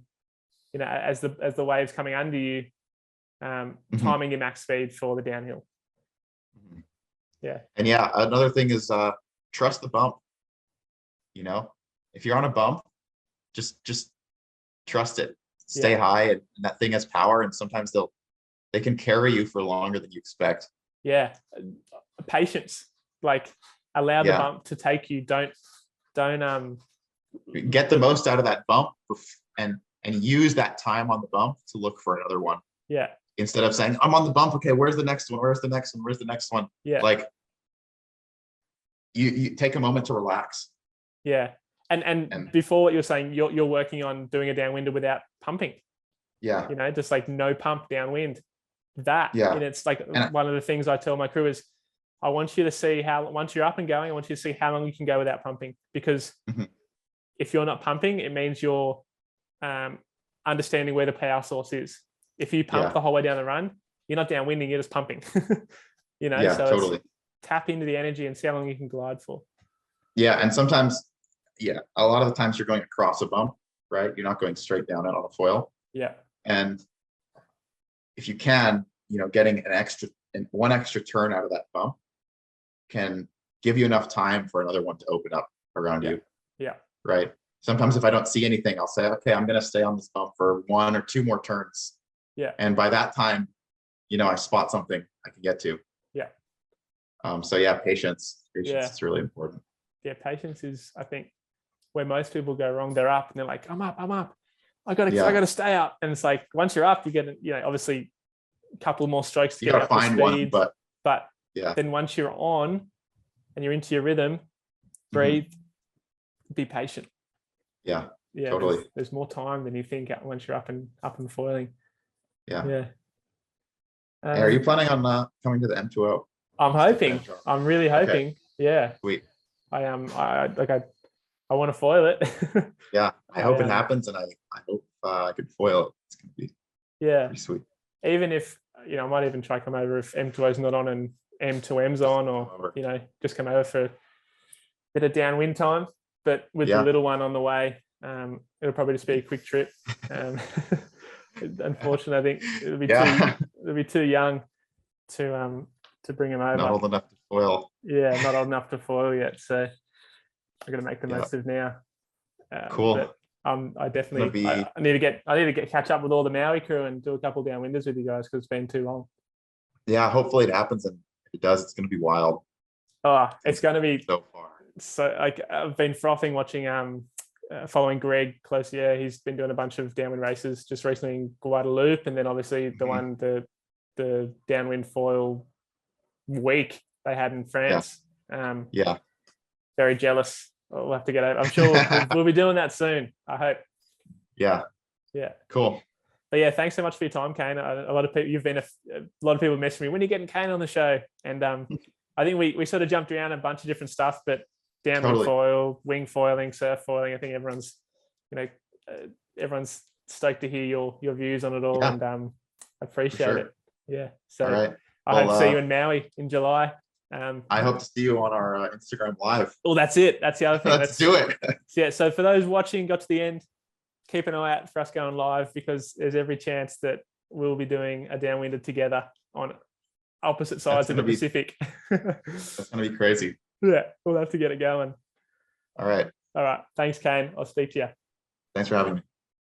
as the waves coming under you, timing your max speed for the downhill. Yeah. And another thing is trust the bump. If you're on a bump, just trust it. Stay high, and that thing has power, and sometimes they can carry you for longer than you expect. Yeah. Patience. Like allow the bump to take you. Don't get the most out of that bump and use that time on the bump to look for another one. Yeah. Instead of saying, I'm on the bump, okay, where's the next one? Where's the next one? Where's the next one? Yeah. Like you take a moment to relax. Yeah. And before what you're saying, you're working on doing a downwinder without pumping. Yeah. Just like no pump downwind. And it's like one of the things I tell my crew is, I want you to see how, once you're up and going, I want you to see how long you can go without pumping. Because if you're not pumping, it means you're understanding where the power source is. If you pump the whole way down the run, you're not downwinding, you're just pumping. So totally. Tap into the energy and see how long you can glide for. Yeah. And sometimes, a lot of the times you're going across a bump, right? You're not going straight down it on a foil. Yeah. And if you can, getting one extra turn out of that bump can give you enough time for another one to open up around you. Yeah. Right. Sometimes if I don't see anything, I'll say, okay, I'm going to stay on this bump for 1 or 2 more turns. Yeah. And by that time, I spot something I can get to. Yeah. Patience is really important. Yeah. Patience is, I think, where most people go wrong. They're up and they're like, I'm up. I gotta stay up. And it's like, once you're up, you get, obviously a couple more strokes to get up to speed. One, but then once you're on and you're into your rhythm, breathe, be patient. Yeah. Totally. There's more time than you think once you're up and foiling. Yeah. Are you planning on coming to the M2O? I'm hoping. I'm really hoping. Okay. Yeah. Sweet. I want to foil it. Yeah, I hope it happens, and I hope I could foil it. It's gonna be pretty sweet. Even if I might even try to come over if M2O's not on and M2M's on, or just come over for a bit of downwind time. But with the little one on the way, it'll probably just be a quick trip. Unfortunately, I think it'll be too young to bring him over. Not old enough to foil. Yeah, not old enough to foil yet. So I'm gonna make the most of now. Cool. But I definitely I need to catch up with all the Maui crew and do a couple of downwinders with you guys, because it's been too long. Yeah, hopefully it happens, and if it does, it's gonna be wild. Oh, it's gonna be so far. So I've been frothing watching following Greg closely. Yeah, he's been doing a bunch of downwind races just recently in Guadalupe, and then obviously the downwind foil week they had in France. Very jealous. We'll have to get over. I'm sure we'll be doing that soon, I hope. Yeah. Cool. But yeah, thanks so much for your time, Kane. A lot of people messaged me, when are you getting Kane on the show? And I think we sort of jumped around a bunch of different stuff, but downwind foil, wing foiling, surf foiling, I think everyone's stoked to hear your views on it all, and I appreciate it. Yeah. So I hope to see you in Maui in July. I hope to see you on our Instagram live. Oh, that's it. That's the other thing. Let's do it. Yeah. So for those watching, got to the end, keep an eye out for us going live, because there's every chance that we'll be doing a Downwinded together on opposite sides of the Pacific. That's going to be crazy. Yeah, we'll have to get it going. All right. All right. Thanks, Kane. I'll speak to you. Thanks for having me.